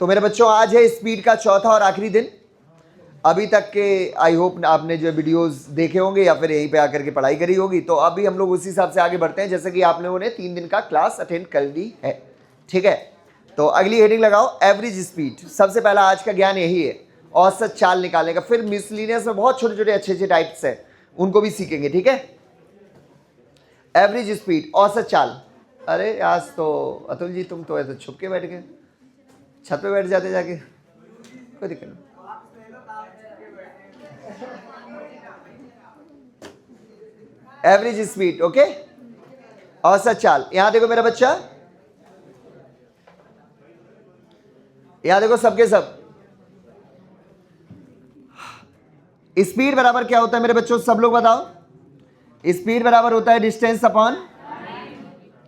तो मेरे बच्चों आज है स्पीड का चौथा और आखिरी दिन। अभी तक के आई होप आपने जो वीडियोस देखे होंगे या फिर यहीं पे आकर के पढ़ाई करी होगी। तो अभी हम लोग उसी हिसाब से आगे बढ़ते हैं जैसे कि आप लोगों ने 3 दिन का क्लास अटेंड कर ली है। ठीक है, तो अगली हेडिंग लगाओ एवरेज स्पीड। सबसे पहला आज का ज्ञान यही है, औसत चाल निकालने का। फिर मिसलिनियस में बहुत छोटे छोटे अच्छे टाइप्स हैं, उनको भी सीखेंगे। ठीक है, एवरेज स्पीड औसत चाल। अरे आज तो अतुल जी तुम तो ऐसे छुप के बैठ गए, छत पे बैठ जाते जाके, कोई दिक्कत नहीं। एवरेज स्पीड, ओके, औसत चाल। यहां देखो मेरा बच्चा, यहां देखो सबके सब। स्पीड बराबर क्या होता है मेरे बच्चों, सब लोग बताओ। स्पीड बराबर होता है डिस्टेंस अपॉन,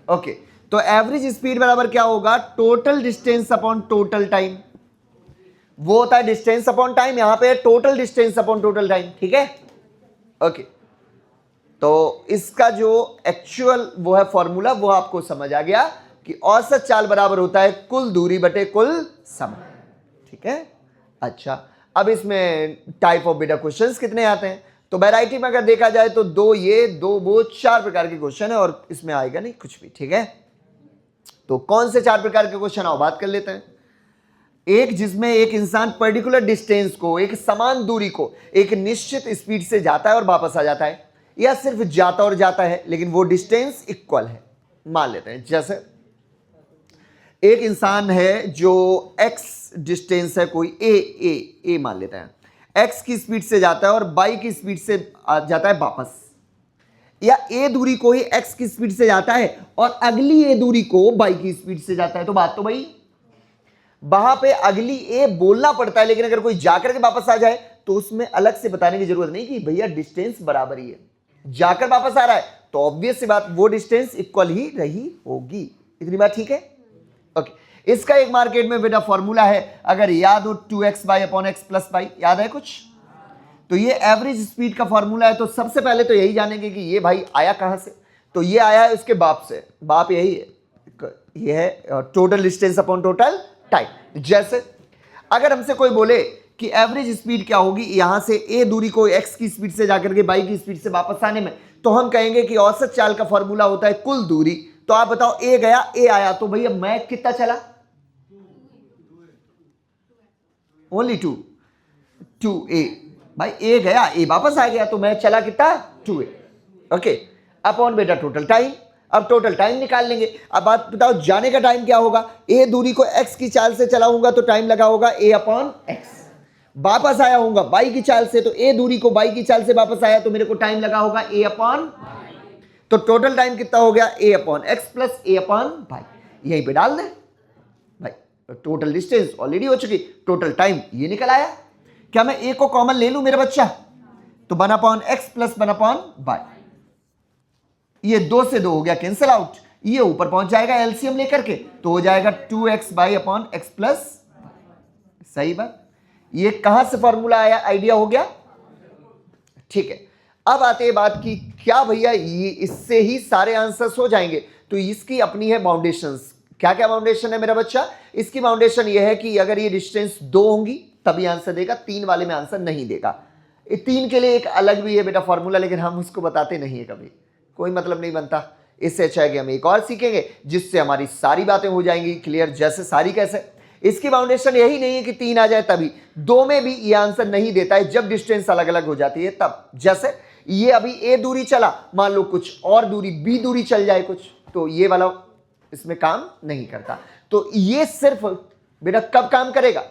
ओके। तो एवरेज स्पीड बराबर क्या होगा, total distance upon total time. वो होता है डिस्टेंस अपॉन टाइम, यहां पे total distance upon total time. ठीक है, ओके। तो इसका जो एक्चुअल वो है फॉर्मूला, वो आपको समझ आ गया कि औसत चाल बराबर होता है कुल दूरी बटे कुल समय। ठीक है, अच्छा। अब इसमें टाइप ऑफ बेटा क्वेश्चंस कितने आते हैं, तो वैरायटी में अगर देखा जाए तो 2 ये 2 वो 4 प्रकार के क्वेश्चन है, और इसमें आएगा नहीं कुछ भी। ठीक है, तो कौन से 4 प्रकार के क्वेश्चन आओ बात कर लेते हैं। एक जिसमें एक इंसान पर्टिकुलर डिस्टेंस को, एक समान दूरी को एक निश्चित स्पीड से जाता है और वापस आ जाता है, या सिर्फ जाता और जाता है लेकिन वो डिस्टेंस इक्वल है। मान लेते हैं जैसे एक इंसान है जो x डिस्टेंस है कोई ए मान लेते हैं, x की स्पीड से जाता है और y की स्पीड से जाता है वापस, या a दूरी को ही x की स्पीड से जाता है और अगली a दूरी को y की स्पीड से जाता है। तो बात तो भाई वहां पे अगली a बोलना पड़ता है, लेकिन अगर कोई जाकर के वापस आ जाए तो उसमें अलग से बताने की जरूरत नहीं कि भैया डिस्टेंस बराबर ही है। जाकर वापस आ रहा है तो ऑब्वियस सी बात वो डिस्टेंस इक्वल ही रही होगी। इतनी बात ठीक है, ओके। इसका एक मार्केट में बेटा फॉर्मूला है, अगर याद हो 2x/y upon x plus y, याद है कुछ? तो ये एवरेज स्पीड का फॉर्मूला है। तो सबसे पहले तो यही जानेंगे कि ये भाई आया कहां से। तो ये आया है उसके बाप से, बाप यही है, ये है total distance upon total time. जैसे अगर हमसे कोई बोले कि एवरेज स्पीड क्या होगी यहां से a दूरी को x की स्पीड से जाकर के y की स्पीड से वापस आने में, तो हम कहेंगे कि औसत चाल का फॉर्मूला होता है कुल दूरी। तो आप बताओ a गया a आया, तो भैया मैं कितना चला, ओनली 2a। भाई a गया a वापस आ गया, तो मैं चला कितना 2a, ओके। अपॉन बेटा टोटल टाइम। अब टोटल टाइम निकाल लेंगे। अब बात बताओ जाने का टाइम क्या होगा, a दूरी को x की चाल से चला हूंगा तो टाइम लगा होगा a अपॉन x। वापस आया हूंगा y की चाल से, तो a दूरी को y की चाल से वापस आया तो मेरे को टाइम लगा होगा a अपॉन, तो टोटल टाइम कितना हो गया a upon x plus a upon y। यहीं पे डाल दें भाई, टोटल डिस्टेंस ऑलरेडी हो चुकी, टोटल टाइम ये निकल आया। क्या मैं a को कॉमन ले लूं मेरे बच्चा, तो 1 upon x plus 1 upon y, ये 2 से 2 हो गया कैंसिल आउट, ये ऊपर पहुंच जाएगा एलसीएम लेकर के, तो हो जाएगा 2x/y अपॉन x प्लस। सही बात, ये कहां से फॉर्मूला आया, आइडिया हो गया? ठीक है, अब आते हैं बात की क्या भैया ये इससे ही सारे आंसर्स हो जाएंगे। तो इसकी अपनी है बाउंडेशंस। क्या क्या बाउंडेशन है मेरा बच्चा, इसकी बाउंडेशन ये है कि अगर ये डिस्टेंस 2 होंगी तभी आंसर देगा, 3 वाले में आंसर नहीं देगा। 3 के लिए एक अलग भी है बेटा फॉर्मूला, लेकिन हम उसको बताते नहीं है कभी, कोई मतलब नहीं बनता। इससे अच्छा है कि हम एक और सीखेंगे जिससे हमारी सारी बातें हो जाएंगी क्लियर। जैसे सारी कैसे, इसकी बाउंडेशन यही नहीं है कि 3 आ जाए तभी, 2 में भी ये आंसर नहीं देता है जब डिस्टेंस अलग अलग हो जाती है तब। जैसे ये अभी a दूरी चला, मान लो कुछ और दूरी b दूरी चल जाए कुछ, तो ये वाला इसमें काम नहीं करता। तो ये सिर्फ बेटा कब काम करेगा,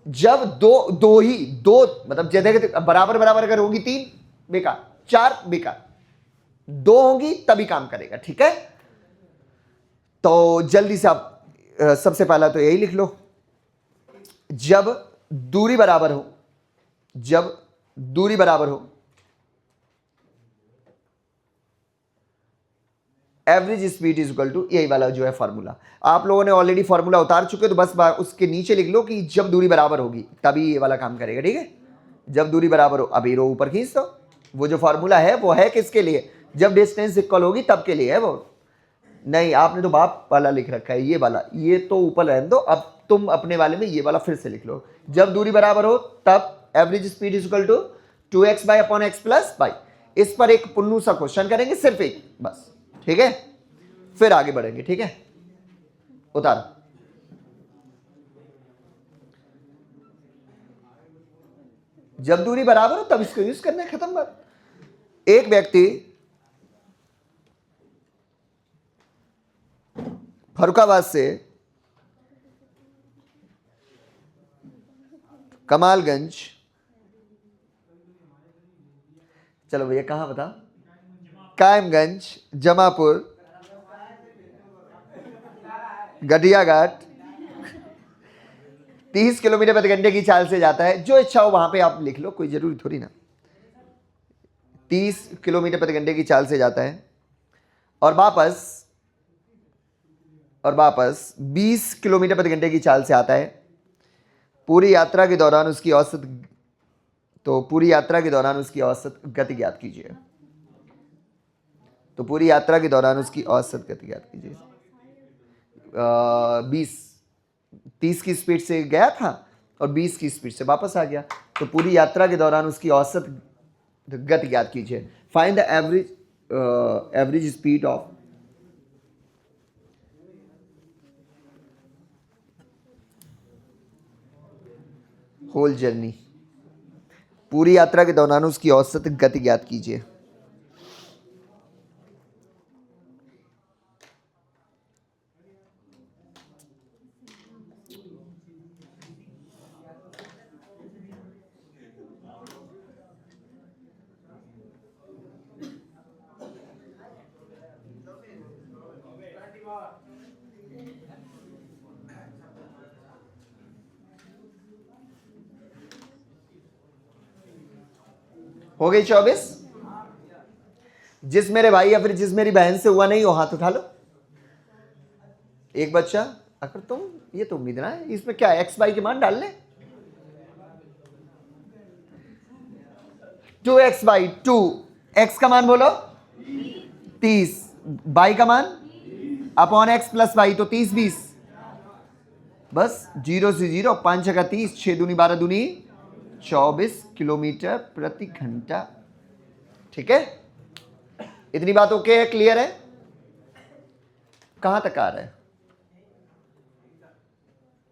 जब दो ही दो मतलब जैसे बराबर बराबर अगर होगी 3 बेकार, 4 बेकार, 2 होंगी तभी काम करेगा। ठीक है, तो जल्दी से आप सबसे पहला तो यही लिख लो, जब दूरी बराबर हो, जब दूरी बराबर हो average speed is equal to, यही वाला जो है फॉर्मूला आप लोगों ने ऑलरेडी फॉर्मूला उतार चुके हो, तो बस उसके नीचे लिख लो कि जब दूरी बराबर होगी तभी ये वाला काम करेगा। ठीक है, जब दूरी बराबर हो, अभी रो ऊपर खींच दो। वो जो फॉर्मूला है वो है किसके लिए, जब डिस्टेंस इक्वल होगी तब के लिए है वो। नहीं, आपने तो बाप वाला लिख रखा है, ये वाला, ये तो ऊपर रहने दो। अब तुम अपने वाले में ये वाला फिर से लिख लो। जब दूरी बराबर हो तब average speed is equal to 2x by upon x plus by. इस पर एक पुन्नू सा क्वेश्चन करेंगे, सिर्फ एक बस, ठीक है, फिर आगे बढ़ेंगे, ठीक है। उतारो। जब दूरी बराबर हो तब इसको यूज करना है, खत्म बात। एक व्यक्ति फर्रुखाबाद से कमालगंज, चलो भैया कहां बता, कायमगंज, जमापुर, गढ़िया घाट 30 किलोमीटर प्रति घंटे की चाल से जाता है। जो इच्छा हो वहां पे आप लिख लो, कोई जरूरी थोड़ी ना। 30 किलोमीटर प्रति घंटे की चाल से जाता है और वापस 20 किलोमीटर प्रति घंटे की चाल से आता है। पूरी यात्रा के दौरान उसकी औसत गति ज्ञात कीजिए। तो पूरी यात्रा के दौरान उसकी औसत गति ज्ञात कीजिए। 30 की स्पीड से गया था और 20 की स्पीड से वापस आ गया, तो पूरी यात्रा के दौरान उसकी औसत गति ज्ञात कीजिए। Find the average speed of whole journey. पूरी यात्रा के दौरान उसकी औसत गति ज्ञात कीजिए। हो गई 24। जिस मेरे भाई या फिर जिस मेरी बहन से हुआ नहीं हो हाथ उठा लो। एक बच्चा, अगर तुम ये तो उम्मीद ना है, इसमें क्या एक्स वाई के मान डाल ले। 2x बाई 2, एक्स का मान बोलो 30, बाई का मान अपॉन एक्स प्लस वाई, तो 30 20, बस 0 से 0, 5 जगह 30, 6 दूनी 12 दूनी 24 किलोमीटर प्रति घंटा। ठीक है, इतनी बात ओके है, क्लियर है? कहां तक आ रहा है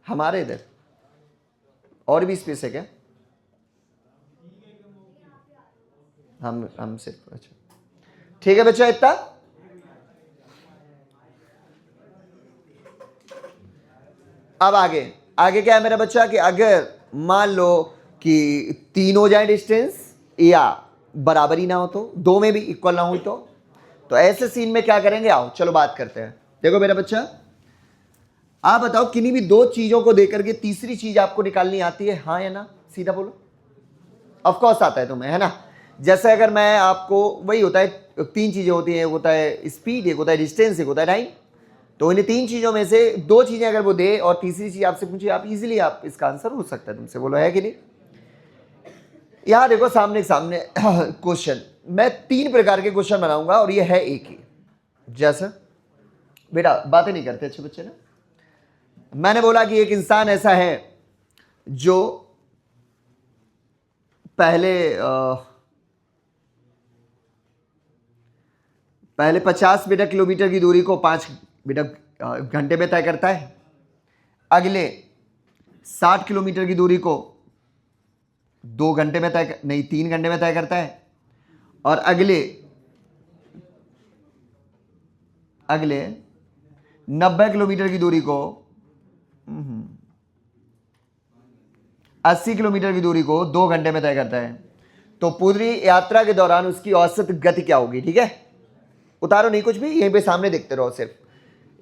हमारे इधर? और भी स्पेस है क्या? हम सिर्फ, अच्छा ठीक है बच्चा, इतना। अब आगे क्या है मेरा बच्चा, कि अगर मान लो कि 3 हो जाए डिस्टेंस या बराबर ही ना हो, तो 2 में भी इक्वल ना हो, तो ऐसे सीन में क्या करेंगे? आओ चलो बात करते हैं। देखो मेरा बच्चा, आप बताओ किन्हीं भी 2 चीजों को देकर के तीसरी चीज आपको निकालनी आती है, हाँ या ना? सीधा बोलो। ऑफ कोर्स आता है तुम्हें, है ना? जैसे अगर मैं आपको, वही होता है, 3 चीजें होती हैं, एक होता है स्पीड, एक होता है डिस्टेंस, एक होता है टाइम। तो इन्हें 3 चीजों में से 2 चीजें अगर वो दे और तीसरी चीज आपसे पूछे, आप इजीली आप इसका आंसर हो सकता है तुमसे, बोलो है कि नहीं? यहां देखो सामने क्वेश्चन, मैं 3 प्रकार के क्वेश्चन बनाऊंगा और ये है एक ही। जैसा बेटा बातें नहीं करते अच्छे बच्चे ना। मैंने बोला कि एक इंसान ऐसा है जो पहले 50 मीटर किलोमीटर की दूरी को 5 मीटर घंटे में तय करता है। अगले 60 किलोमीटर की दूरी को 2 घंटे में 3 घंटे में तय करता है। और अगले 90 किलोमीटर की दूरी को 80 किलोमीटर की दूरी को 2 घंटे में तय करता है। तो पूरी यात्रा के दौरान उसकी औसत गति क्या होगी? ठीक है, उतारो नहीं कुछ भी, यहीं पे सामने देखते रहो सिर्फ।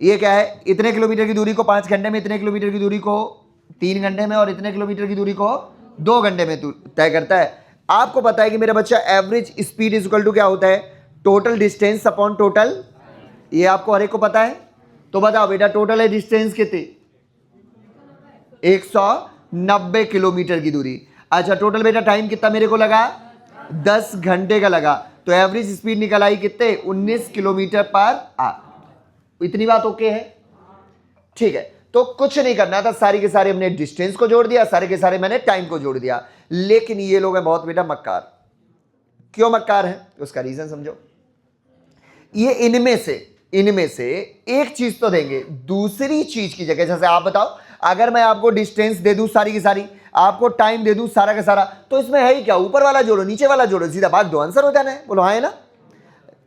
ये क्या है, इतने किलोमीटर की दूरी को 5 घंटे में, इतने किलोमीटर की दूरी को 3 घंटे में, और इतने किलोमीटर की दूरी को 2 घंटे में तय करता है। आपको पता है कि मेरा बच्चा average speed is equal to क्या होता है? टोटल डिस्टेंस अपॉन टोटल, ये आपको हर एक को पता है। तो बताओ बेटा, टोटल है डिस्टेंस कितनी? 190 किलोमीटर की दूरी। अच्छा, टोटल बेटा टाइम कितना मेरे को लगा? 10 घंटे का लगा। तो एवरेज स्पीड निकल आई कितने? 19 किलोमीटर पर आवर। इतनी बात ओके है? ठीक है, तो कुछ नहीं करना था, सारी के सारे हमने डिस्टेंस को जोड़ दिया, सारे के सारे मैंने टाइम को जोड़ दिया। लेकिन ये लोग हैं बहुत बेटा मक्कार। क्यों मक्कार है उसका रीजन समझो। ये इनमें से एक चीज तो देंगे, दूसरी चीज की जगह, जैसे आप बताओ अगर मैं आपको डिस्टेंस दे दूं सारी की सारी, आपको टाइम दे दूं सारा का सारा, तो इसमें है ही क्या, ऊपर वाला जोड़ो नीचे वाला जोड़ो, सीधा भाग दो, आंसर हो जाना है। बोलो हाँ है ना।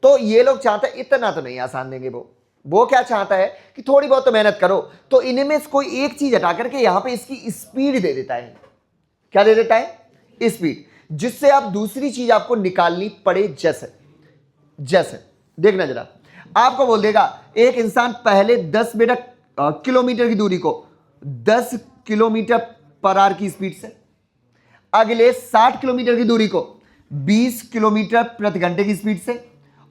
तो ये लोग चाहते हैं, इतना तो नहीं आसान देंगे वो क्या चाहता है कि थोड़ी बहुत तो मेहनत करो, तो इनमें से कोई एक चीज हटा करके यहां पे इसकी स्पीड दे देता है। क्या दे देता है? स्पीड, जिससे आप दूसरी चीज आपको निकालनी पड़े। जैसे देखना जरा, आपको बोल देगा एक इंसान पहले 10 बेटा किलोमीटर की दूरी को 10 किलोमीटर पर आवर की स्पीड से, अगले 60 किलोमीटर की दूरी को 20 किलोमीटर प्रति घंटे की स्पीड से,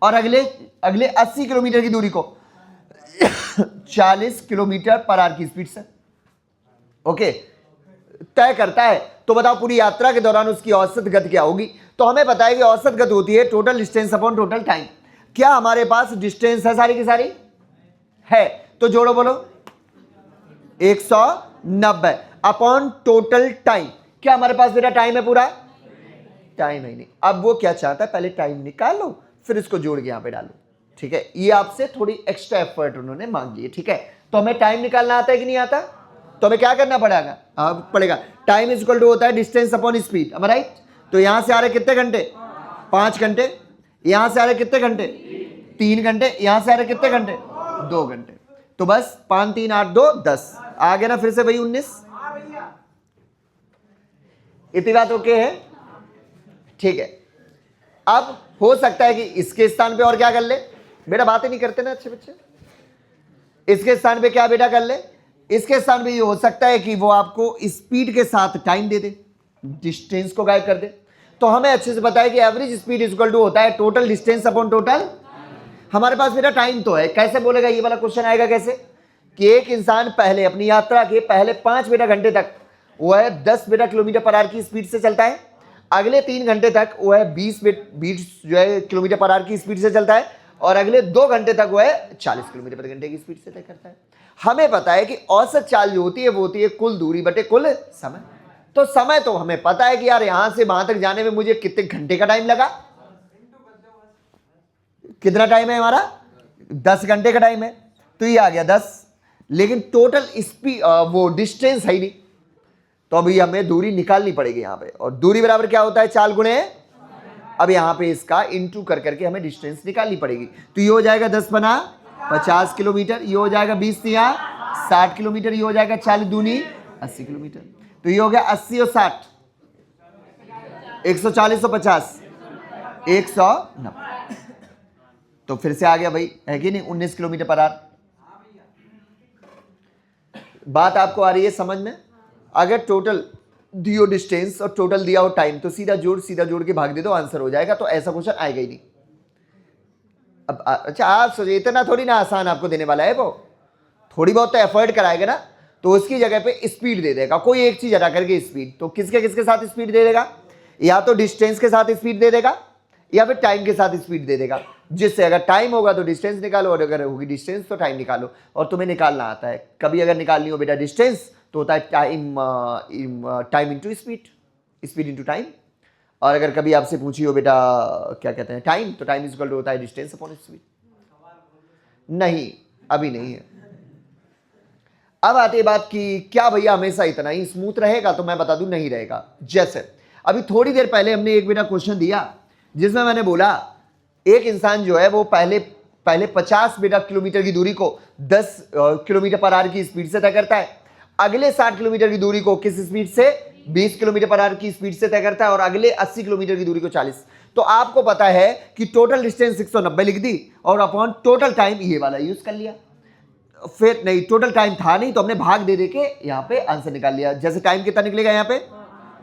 और अगले 80 किलोमीटर की दूरी को 40 किलोमीटर पर आवर की स्पीड से। ओके, तय करता है। तो बताओ पूरी यात्रा के दौरान उसकी औसत गति क्या होगी? तो हमें पता है कि औसत गति होती है total distance upon total time. क्या हमारे पास डिस्टेंस है सारी की सारी? है, तो जोड़ो बोलो 190 अपॉन टोटल टाइम। क्या हमारे पास बेटा टाइम है? पूरा टाइम है नहीं। अब वो क्या चाहता है, पहले टाइम निकाल लो फिर इसको जोड़ के यहां पे डालो। ठीक है, ये आपसे थोड़ी एक्स्ट्रा एफर्ट उन्होंने मांगी है। ठीक है, तो हमें टाइम निकालना आता है कि नहीं आता? तो हमें क्या करना पड़ेगा टाइम इज इक्वल टू होता है distance upon speed, am I right? तो यहां से आ रहे कितने घंटे? 5 घंटे। यहां से आ रहे कितने घंटे? 3 घंटे। यहां से आ रहे कितने घंटे? 2 घंटे। तो बस 5 3 8 2 10 आ गया ना, फिर से वही 19। इतनी बात ओके है? ठीक है, अब हो सकता है कि इसके स्थान पे और क्या कर ले बेटा, बातें नहीं करते ना अच्छे बच्चे। इसके स्थान पे क्या बेटा कर ले, इसके स्थान पे ये हो सकता है कि वो आपको स्पीड के साथ टाइम दे दे, डिस्टेंस को गायब कर दे। तो हमें अच्छे से पता है कि average speed is equal to होता है टोटल डिस्टेंस अपॉन टोटल। हमारे पास बेटा टाइम तो है, कैसे बोलेगा ये वाला क्वेश्चन आएगा कैसे, कि एक इंसान पहले अपनी यात्रा के पहले 5 बेटा घंटे तक वो है 10 बेटा किलोमीटर पर आवर की स्पीड से चलता है, अगले 3 घंटे तक वो है 20 जो है किलोमीटर पर आवर की स्पीड से चलता है, और अगले 2 घंटे तक वो है 40 किलोमीटर प्रति घंटे की स्पीड से तय करता है। हमें पता है कि औसत चाल जो होती है वो होती है कुल दूरी बटे कुल समय। तो समय तो हमें पता है कि यार यहां से वहां तक जाने में मुझे कितने घंटे का टाइम लगा। कितना टाइम है हमारा? 10 घंटे का टाइम है, तो ये आ गया 10। लेकिन टोटल स्पीड वो डिस्टेंस है ही नहीं, तो अभी हमें दूरी निकालनी पड़ेगी यहां पे। और दूरी बराबर क्या होता है? चाल गुणे। अब यहां पे इसका इंटू कर करके हमें डिस्टेंस निकालनी पड़ेगी। तो ये हो जाएगा 10 बना 50 किलोमीटर, ये हो जाएगा 20 तिया 60 किलोमीटर, ये हो जाएगा 40 दूनी 80 किलोमीटर। तो ये हो गया 80 और 60 140 और 50 190। तो फिर से आ गया भाई, है कि नहीं, 19 किलोमीटर पर आवर। बात आपको आ रही है समझ में? अगर टोटल दियो डिस्टेंस और टोटल दिया हो टाइम, तो सीधा जोड़ के भाग दे दो, आंसर हो जाएगा। तो ऐसा क्वेश्चन आएगा ही नहीं। अब अच्छा आप सोचिए, इतना थोड़ी ना आसान आपको देने वाला है वो, थोड़ी बहुत तो एफर्ट कराएगा ना। तो उसकी जगह पे स्पीड दे देगा, कोई एक चीज हटा करके स्पीड। तो किसके साथ स्पीड दे देगा? या तो डिस्टेंस के साथ स्पीड दे देगा या फिर टाइम के साथ स्पीड दे देगा, जिससे अगर टाइम होगा तो डिस्टेंस निकालो, और अगर होगी डिस्टेंस तो टाइम निकालो। और तुम्हें निकालना आता है, कभी अगर निकालनी हो बेटा डिस्टेंस तो होता है time into speed into time. और अगर कभी आपसे पूछी हो बेटा क्या कहते हैं टाइम, तो टाइम इक्वल टू होता है डिस्टेंस अपॉन स्पीड। नहीं, अभी नहीं है। अब आती है बात कि क्या भैया हमेशा इतना ही स्मूथ रहेगा? तो मैं बता दूं नहीं रहेगा। जैसे अभी थोड़ी देर पहले हमने एक बेटा क्वेश्चन दिया जिसमें मैंने बोला एक इंसान जो है वो पहले 50 बेटा किलोमीटर की दूरी को 10 किलोमीटर पर आवर की स्पीड से तय करता है, अगले 60 किलोमीटर की दूरी को किस स्पीड से? 20 किलोमीटर पर आवर की स्पीड से तय करता है, और अगले 80 किलोमीटर की दूरी को 40। तो आपको पता है कि टोटल डिस्टेंस 190 लिख दी और अपॉन टोटल टाइम ये वाला यूज कर लिया। फिर नहीं, टोटल टाइम था नहीं, तो हमने भाग दे के यहाँ पे आंसर निकाल लिया। जैसे टाइम कितना निकलेगा यहाँ पे?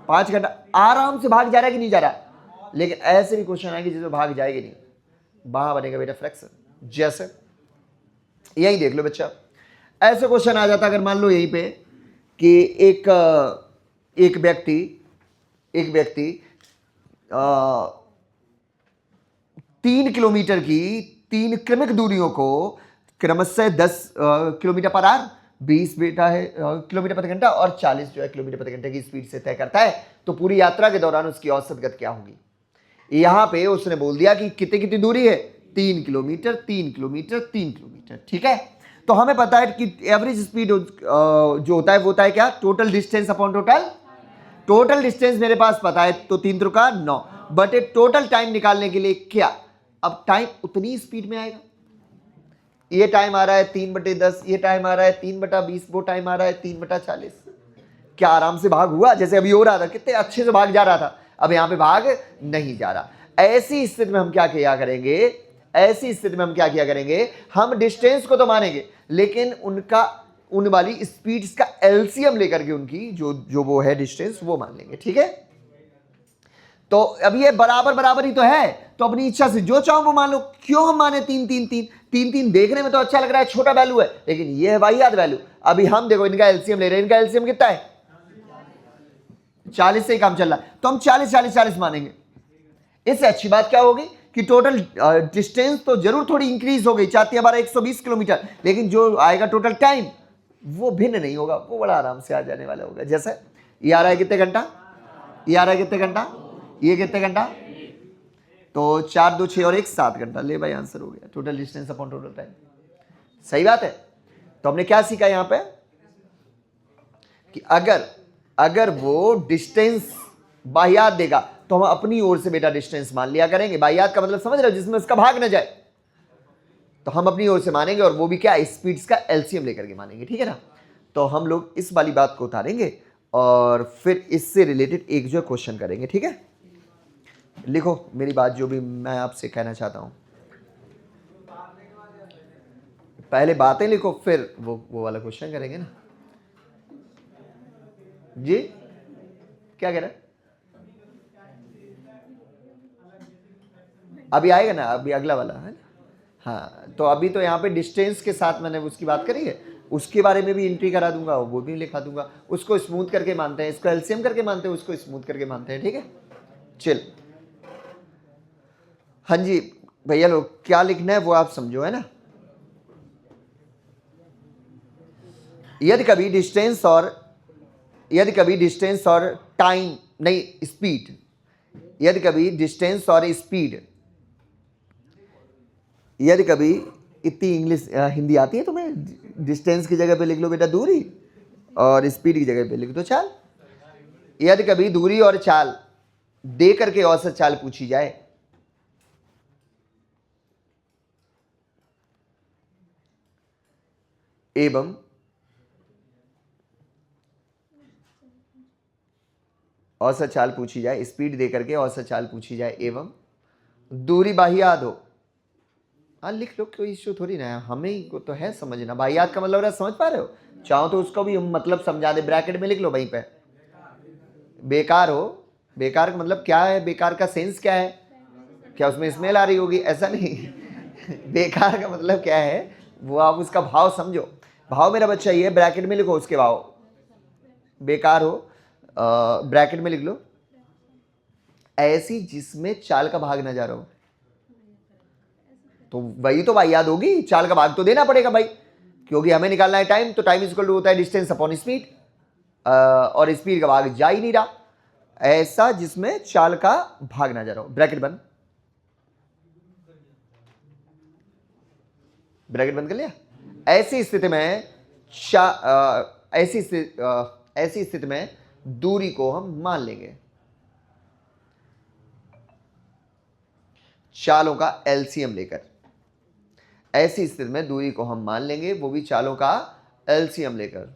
5 घंटा। आराम से भाग जा रहा है कि नहीं जा रहा? लेकिन ऐसे भी क्वेश्चन आएंगे जिसमें भाग जाएगी नहीं, वहां बनेगा बेटा फ्रैक्शन। जैसे यही देख लो बच्चा, ऐसे क्वेश्चन आ जाता अगर मान लो यहीं पे कि एक व्यक्ति 3 किलोमीटर की 3 क्रमिक दूरियों को क्रमशः 10 किलोमीटर पर आवर, 20 बेटा है किलोमीटर प्रति घंटा और 40 जो है किलोमीटर प्रति घंटे की स्पीड से तय करता है। तो पूरी यात्रा के दौरान उसकी औसत गति क्या होगी। यहां पे उसने बोल दिया कि कितनी कितनी दूरी है, 3 किलोमीटर 3 किलोमीटर 3 किलोमीटर। ठीक है, तो हमें पता है कि एवरेज स्पीड जो होता है वो होता है क्या, total distance upon total distance मेरे पास पता है तो 3 त्रिका 9, बट टोटल टाइम निकालने के लिए क्या, अब टाइम उतनी स्पीड में आएगा। ये टाइम आ रहा है 3/10, ये टाइम आ रहा है 3/20, वो टाइम आ रहा है 3/40। क्या आराम से भाग हुआ, जैसे अभी हो रहा था, कितने अच्छे से भाग जा रहा था, अब यहां पे भाग नहीं जा रहा। ऐसी स्थिति में हम क्या किया करेंगे, ऐसी स्थिति में हम क्या किया करेंगे, हम डिस्टेंस को तो मानेंगे लेकिन उन वाली स्पीड्स का एलसीएम लेकर के उनकी जो वो है डिस्टेंस वो मान लेंगे। ठीक है, तो अब ये बराबर बराबर ही तो है, तो अपनी इच्छा से जो चाहो वो मान लो। क्यों हम माने 3 3 3 3 3, देखने में तो अच्छा लग रहा है, छोटा वैल्यू है, लेकिन ये है वाहियात वैल्यू। अभी हम देखो इनका एलसीएम ले रहे हैं, इनका एलसीएम कितना है, 40 से ही काम चल रहा है, तो हम 40 40 40 मानेंगे। इससे अच्छी बात क्या होगी कि टोटल डिस्टेंस तो जरूर थोड़ी इंक्रीज हो गई, 4 बार 120 किलोमीटर, लेकिन जो आएगा टोटल टाइम वो भिन्न नहीं होगा, वो बड़ा आराम से आ जाने वाला होगा। जैसे ये आ रहा है कितने घंटा, ये आ रहा है कितने घंटा, ये कितने घंटा, तो 4 2 6 और 1 7 घंटा। ले भाई आंसर हो गया, total distance upon total time. सही बात है। तो हमने क्या सीखा यहां पे कि अगर वो डिस्टेंस बाह्यात देगा तो हम अपनी ओर से बेटा डिस्टेंस मान लिया करेंगे। बाह्यात का मतलब समझ रहे हो, जिसमें उसका भाग न जाए, तो हम अपनी ओर से मानेंगे, और वो भी क्या, स्पीड्स का एलसीएम लेकर के मानेंगे। ठीक है ना, तो हम लोग इस वाली बात को उतारेंगे और फिर इससे रिलेटेड एक जो क्वेश्चन करेंगे। ठीक है, लिखो मेरी बात जो भी मैं आपसे कहना चाहता हूं, पहले बातें लिखो फिर वो वाला क्वेश्चन करेंगे ना। जी क्या कह रहे हैं, अभी आएगा ना, अभी अगला वाला है ना। हाँ, तो अभी तो यहाँ पे डिस्टेंस के साथ मैंने उसकी बात करी है, उसके बारे में भी एंट्री करा दूंगा, वो भी लिखा दूंगा। उसको स्मूथ करके मानते हैं, इसको एलसीएम करके मानते हैं, उसको स्मूथ करके मानते हैं। ठीक है, चल हाँ जी भैया लोग, क्या लिखना है वो आप समझो, है ना। यदि कभी डिस्टेंस और टाइम नहीं स्पीड, यदि कभी डिस्टेंस और स्पीड, यदि कभी, इतनी इंग्लिश हिंदी आती है तुम्हें, डिस्टेंस की जगह पे लिख लो बेटा दूरी, और स्पीड की जगह पे लिख दो चाल। यदि कभी दूरी और चाल दे करके औसत चाल पूछी जाए, एवं औसत चाल पूछी जाए, स्पीड दे करके औसत चाल पूछी जाए, एवं दूरी बाह्यात हो। हाँ लिख लो, कोई इश्यू थोड़ी ना है, हमें को तो है समझना। बाह्यात का मतलब समझ पा रहे हो, चाहो तो उसको भी हम मतलब समझा दे, ब्रैकेट में लिख लो वहीं पे। बेकार हो, बेकार का मतलब क्या है, बेकार का सेंस क्या है, क्या उसमें स्मेल आ रही होगी, ऐसा नहीं बेकार का मतलब क्या है वो आप उसका भाव समझो। भाव मेरा बच्चा ये है, ब्रैकेट में लिखो उसके भाव। बेकार हो ब्रैकेट में लिख लो, ऐसी जिसमें चाल का भाग ना जा रहा हो, तो वही तो भाई याद होगी, चाल का भाग तो देना पड़ेगा भाई, क्योंकि हमें निकालना है टाइम, तो टाइम इक्वल टू होता है डिस्टेंस अपॉन स्पीड, और स्पीड का भाग जा ही नहीं रहा। ऐसा जिसमें चाल का भाग ना जा रहा हो, ब्रैकेट बंद, ब्रैकेट बंद कर लिया। ऐसी स्थिति में ऐसी स्थिति में दूरी को हम मान लेंगे चालों का एलसीएम लेकर। ऐसी स्थिति में दूरी को हम मान लेंगे, वो भी चालों का एलसीएम लेकर।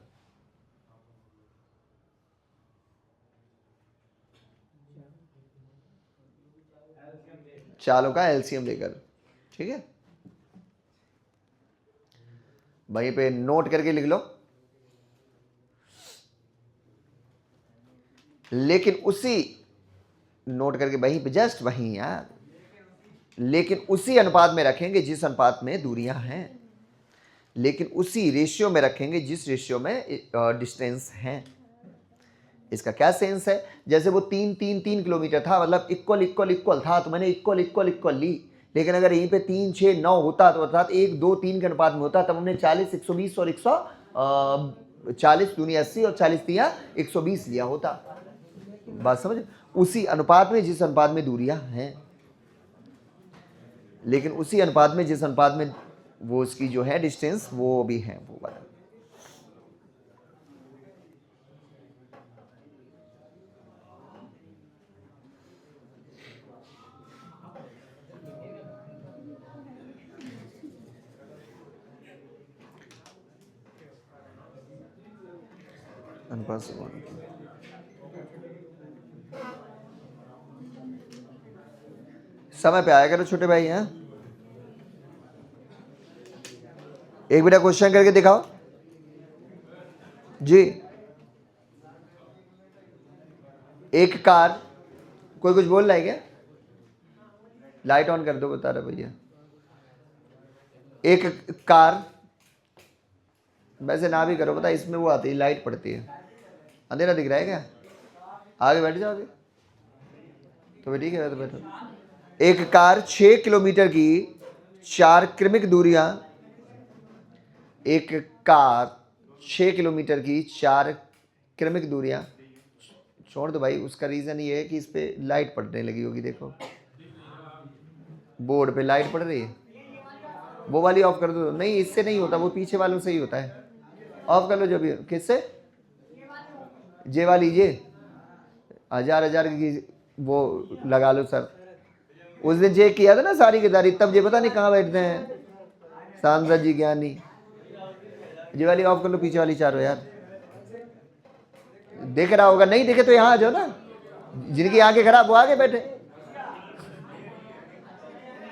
चालों का एलसीएम लेकर, ठीक है, वहीं पे नोट करके लिख लो। लेकिन उसी नोट करके वहीं पे, जस्ट वहीं यार, लेकिन उसी अनुपात में रखेंगे जिस अनुपात में दूरियां हैं, लेकिन उसी रेशियो में रखेंगे जिस रेशियो में डिस्टेंस हैं। इसका क्या सेंस है, जैसे वो 3 3 3 किलोमीटर था, मतलब इक्वल इक्वल इक्वल था, तो मैंने इक्वल इक्वल इक्वल ली, लेकिन अगर यहीं पे 3, 6, 9 होता तो अर्थात 1, 2, 3 के अनुपात में होता, तब हमने 40, 120 और 140 दूनी 80 और 40 तिया 120 लिया होता। बात समझ? उसी अनुपात में जिस अनुपात में दूरियां हैं, लेकिन उसी अनुपात में जिस अनुपात में वो उसकी जो है डिस्टेंस वो भी है वो वाला। अनुपात से समय पे आया करो छोटे भाई हैं। एक बेटा क्वेश्चन करके दिखाओ जी। एक कार, कोई कुछ बोल रहा है क्या? लाइट ऑन कर दो, बता रहा भैया। एक कार, वैसे ना भी करो, पता इसमें वो आती है लाइट पड़ती है। अंधेरा दिख रहा है क्या? आगे बैठ जाओगे तो भाई ठीक है, तो बैठो। एक कार 6 किलोमीटर की 4 क्रमिक दूरियां, एक कार 6 किलोमीटर की 4 क्रमिक दूरियां, छोड़ दो भाई, उसका रीजन ये है कि इस पे लाइट पड़ने लगी होगी। देखो बोर्ड पे लाइट पड़ रही है, वो वाली ऑफ कर दो। नहीं, इससे नहीं होता, वो पीछे वालों से ही होता है। ऑफ कर लो जो भी। किससे? जे वाली, ये 1000 की वो लगा लो सर। उस दिन चेक किया था ना सारी की सारी, तब ये पता नहीं कहाँ बैठते हैं सांसद जी ज्ञानी। ये वाली ऑफ कर लो, पीछे वाली चारों यार। देख रहा होगा, नहीं देखे तो यहाँ आ जाओ ना, जिनकी आंखें खराब वो आगे बैठे,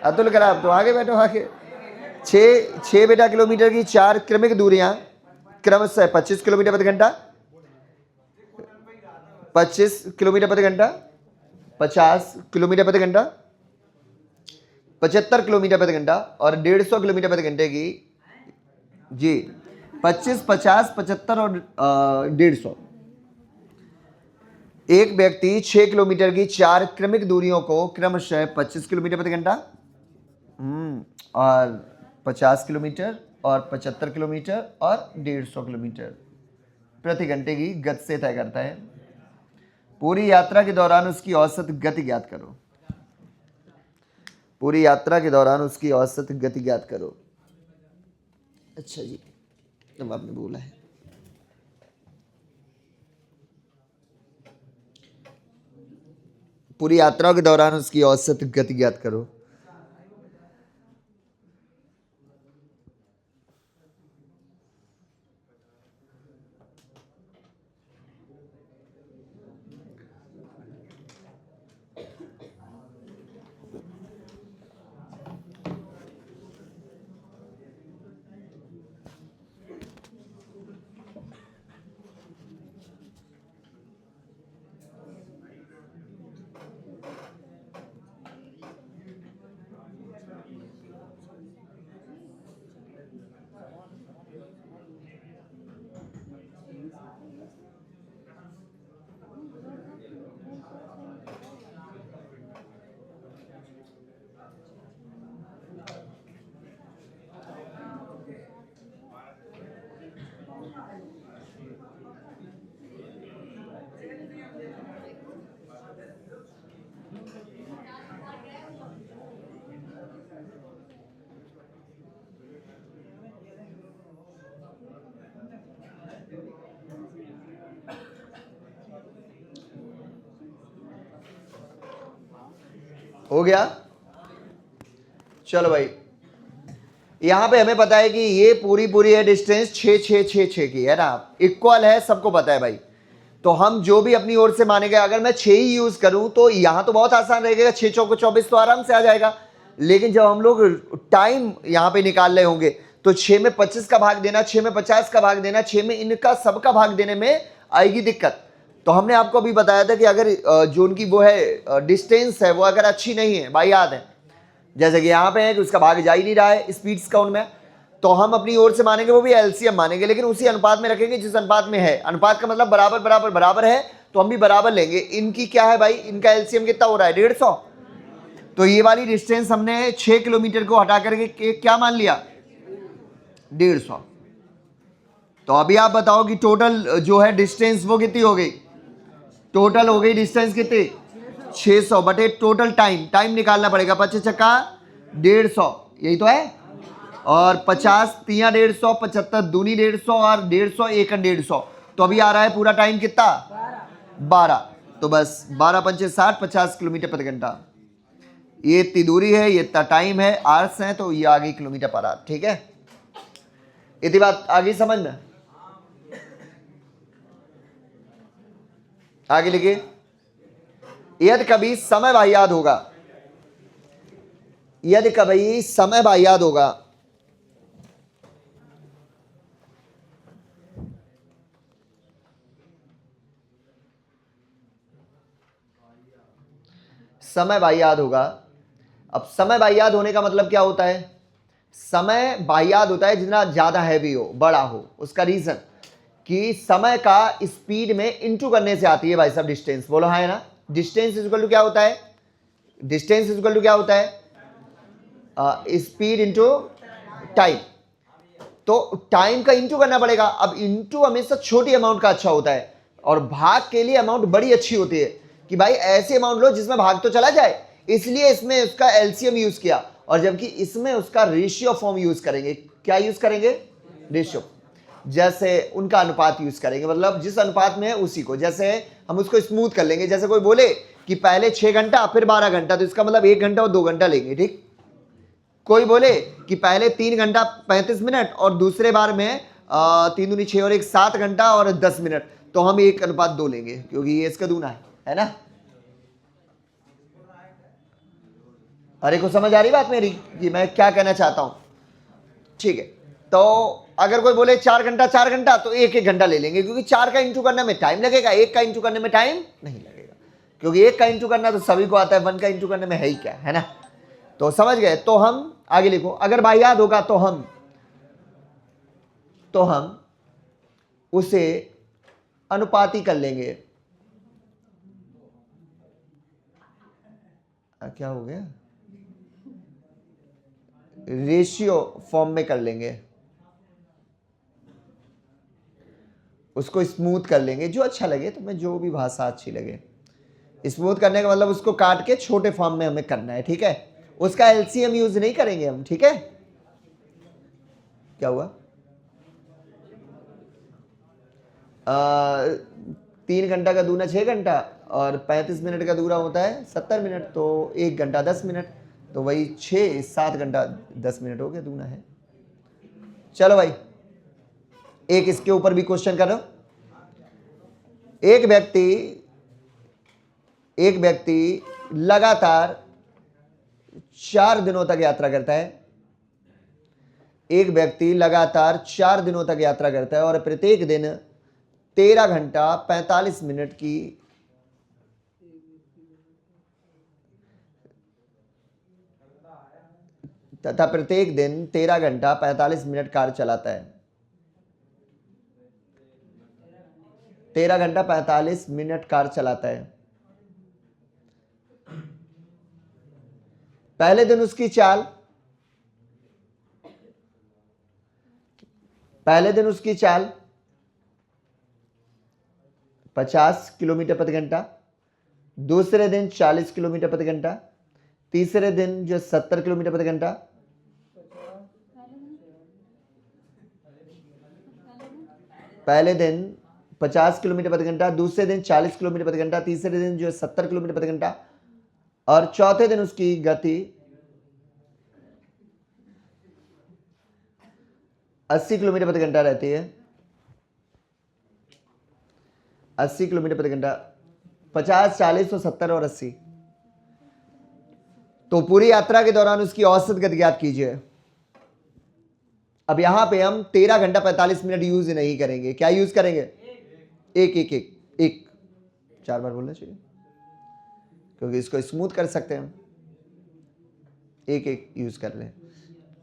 अतुल खराब तो आगे बैठो आगे। 6 बेटा किलोमीटर की 4 क्रमिक दूरियां क्रमशः 25 किलोमीटर प्रति घंटा, 25 किलोमीटर प्रति घंटा, 50 किलोमीटर प्रति घंटा, 75 किलोमीटर प्रति घंटा और 150 किलोमीटर प्रति घंटे की जी। 25, 50, 75 और 150। एक व्यक्ति 6 किलोमीटर की 4 क्रमिक दूरियों को क्रमशः 25 किलोमीटर प्रति घंटा और 50 किलोमीटर और 75 किलोमीटर और 150 किलोमीटर प्रति घंटे की गति से तय करता है। पूरी यात्रा के दौरान उसकी औसत गति ज्ञात करो। पूरी यात्रा के दौरान उसकी औसत गति ज्ञात करो। अच्छा जी, अब आपने बोला है। पूरी यात्रा के दौरान उसकी औसत गति ज्ञात करो। हो गया? चलो भाई, यहां पे हमें पता है कि ये पूरी है डिस्टेंस 6 6 6 6 की है ना, इक्वल है, सबको पता है भाई। तो हम जो भी अपनी ओर से मानेंगे, अगर मैं 6 ही यूज करूं तो यहां तो बहुत आसान रहेगा, 6 चौको 24 तो आराम से आ जाएगा। लेकिन जब हम लोग टाइम यहां पे निकाल रहे होंगे तो 6 में 25 का भाग देना, 6 में 50 का भाग देना, 6 में इनका सबका भाग देने में आएगी दिक्कत। तो हमने आपको अभी बताया था कि अगर जो उनकी वो है डिस्टेंस है वो अगर अच्छी नहीं है भाई, याद है जैसे कि यहाँ पे है कि उसका भाग जा ही नहीं रहा है स्पीड्स काउंट में, तो हम अपनी ओर से मानेंगे, वो भी एलसीएम मानेंगे, लेकिन उसी अनुपात में रखेंगे जिस अनुपात में है। अनुपात का मतलब बराबर बराबर बराबर है, तो हम भी बराबर लेंगे। इनकी क्या है भाई, इनका एलसीएम कितना हो रहा है 150, तो ये वाली डिस्टेंस हमने 6 किलोमीटर को हटा करके क्या मान लिया, 150। तो अभी आप बताओ कि टोटल जो है डिस्टेंस वो कितनी हो गई, टोटल हो गई डिस्टेंस कितनी, 600 बटे टोटल टाइम, टाइम निकालना पड़ेगा, 25 चक्का 150, यही तो है। और 50 तिया 150, 75 दूनी 150 और 150 एकन 150, तो अभी आ रहा है पूरा टाइम कितना, 12। तो बस 12 पंचे 60, 50 किलोमीटर प्रति घंटा। ये इतनी दूरी है, ये इतना टाइम है, आवर्स है, तो ये आ गई किलोमीटर पर आवर। ठीक है, इतनी बात आ गई समझ में। आगे लिखिए, यदि कभी समय वाहियात होगा, यदि कभी समय वाहियात होगा, समय वाहियात होगा। अब समय वाहियात होने का मतलब क्या होता है, समय वाहियात होता है जितना ज्यादा हैवी हो, बड़ा हो। उसका रीजन कि समय का स्पीड में इंटू करने से आती है भाई साहब डिस्टेंस, बोलो हाँ है ना। डिस्टेंस इज इक्वल टू क्या होता है, डिस्टेंस इज इक्वल टू क्या होता है, स्पीड इंटू टाइम। तो टाइम का इंटू करना पड़ेगा। अब इंटू हमेशा छोटी अमाउंट का अच्छा होता है, और भाग के लिए अमाउंट बड़ी अच्छी होती है कि भाई ऐसे अमाउंट लो जिसमें भाग तो चला जाए, इसलिए इसमें उसका एलसीएम यूज किया। और जबकि इसमें उसका रेशियो फॉर्म यूज करेंगे। क्या यूज करेंगे, रेशियो, जैसे उनका अनुपात यूज करेंगे, मतलब जिस अनुपात में है उसी को। जैसे हम उसको स्मूथ कर लेंगे, जैसे कोई बोले कि पहले 6 घंटा फिर 12 घंटा, तो इसका मतलब 1 घंटा और 2 घंटा लेंगे। ठीक, कोई बोले कि पहले 3 घंटा 35 मिनट और दूसरे बार में 3 दूनी 6 और 1 7 घंटा और 10 मिनट, तो हम 1:2 लेंगे, क्योंकि ये इसका दूना है ना। अरे को समझ आ रही बात मेरी कि मैं क्या कहना चाहता हूं। ठीक है, तो अगर कोई बोले 4 घंटा 4 घंटा, तो 1 घंटा ले लेंगे, क्योंकि 4 का इंटू करने में टाइम लगेगा, 1 का इंटू करने में टाइम नहीं लगेगा, क्योंकि 1 का इंटू करना तो सभी को आता है, 1 का इंटू करने में है ही क्या, है ना। तो समझ गए। तो हम आगे लिखो, अगर वाहियात होगा तो हम उसे अनुपाती कर लेंगे। क्या हो गया, रेशियो फॉर्म में कर लेंगे, उसको स्मूथ कर लेंगे, जो अच्छा लगे तुम्हें, जो भी भाषा अच्छी लगे। स्मूथ करने का मतलब उसको काट के छोटे फॉर्म में हमें करना है। ठीक है, उसका एलसीएम यूज नहीं करेंगे हम। ठीक है, क्या हुआ, 3 घंटा का दूना 6 घंटा और 35 मिनट का दूरा होता है 70 मिनट, तो 1 घंटा 10 मिनट, तो वही 6 7 घंटा 10 मिनट हो गया, दूना है। चलो भाई, एक इसके ऊपर भी क्वेश्चन करो। एक व्यक्ति लगातार 4 दिनों तक यात्रा करता है। एक व्यक्ति लगातार 4 दिनों तक यात्रा करता है और प्रत्येक दिन 13 घंटा 45 मिनट की तथा प्रत्येक दिन 13 घंटा 45 मिनट कार चलाता है। 13 घंटा 45 मिनट कार चलाता है। पहले दिन उसकी चाल 50 किलोमीटर प्रति घंटा, दूसरे दिन 40 किलोमीटर प्रति घंटा, तीसरे दिन जो 70 किलोमीटर प्रति घंटा, पहले दिन 50 किलोमीटर प्रति घंटा, दूसरे दिन 40 किलोमीटर प्रति घंटा, तीसरे दिन जो 70 किलोमीटर प्रति घंटा, और चौथे दिन उसकी गति 80 किलोमीटर प्रति घंटा रहती है। 80 किलोमीटर प्रति घंटा, 50 40 और 70 और 80, तो पूरी यात्रा के दौरान उसकी औसत गति ज्ञात कीजिए। अब यहां पे हम 13 घंटा 45 मिनट यूज नहीं करेंगे। क्या यूज करेंगे, एक 4 बार बोलना चाहिए, क्योंकि इसको स्मूथ कर सकते हैं हम। एक यूज कर लें,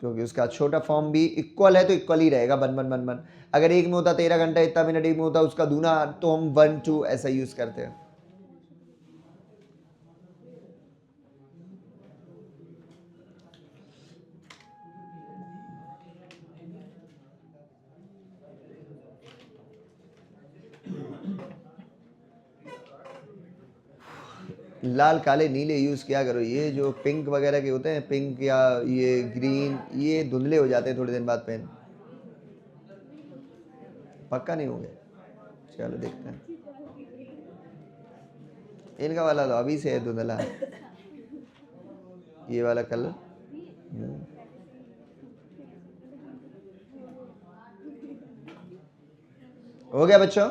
क्योंकि उसका छोटा फॉर्म भी इक्वल है, तो इक्वल ही रहेगा, बन। अगर एक में होता 13 घंटा इतना मिनट, एक में होता उसका दूना, तो हम 1 2 ऐसा यूज करते हैं। लाल काले नीले यूज़ किया करो, ये जो पिंक वगैरह के होते हैं, पिंक या ये ग्रीन, ये धुंधले हो जाते हैं थोड़े दिन बाद पेन। पक्का नहीं होंगे, चलो देखते हैं। इनका वाला तो अभी से है धुंधला, ये वाला कलर। हो गया बच्चों?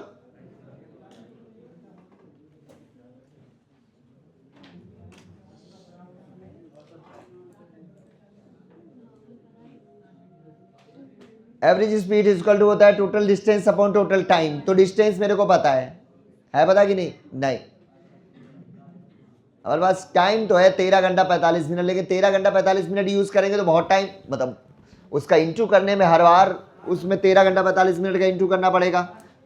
Average speed is equal to होता है total distance upon total time. तो डिस्टेंस मेरे को पता है पता कि नहीं? नहीं। हमारे पास टाइम तो है 13 घंटा 45 मिनट, लेकिन 13 घंटा 45 मिनट यूज करेंगे तो बहुत टाइम, मतलब उसका इंटू करने में हर बार उसमें 13 घंटा 45 मिनट का इंटू करना पड़ेगा।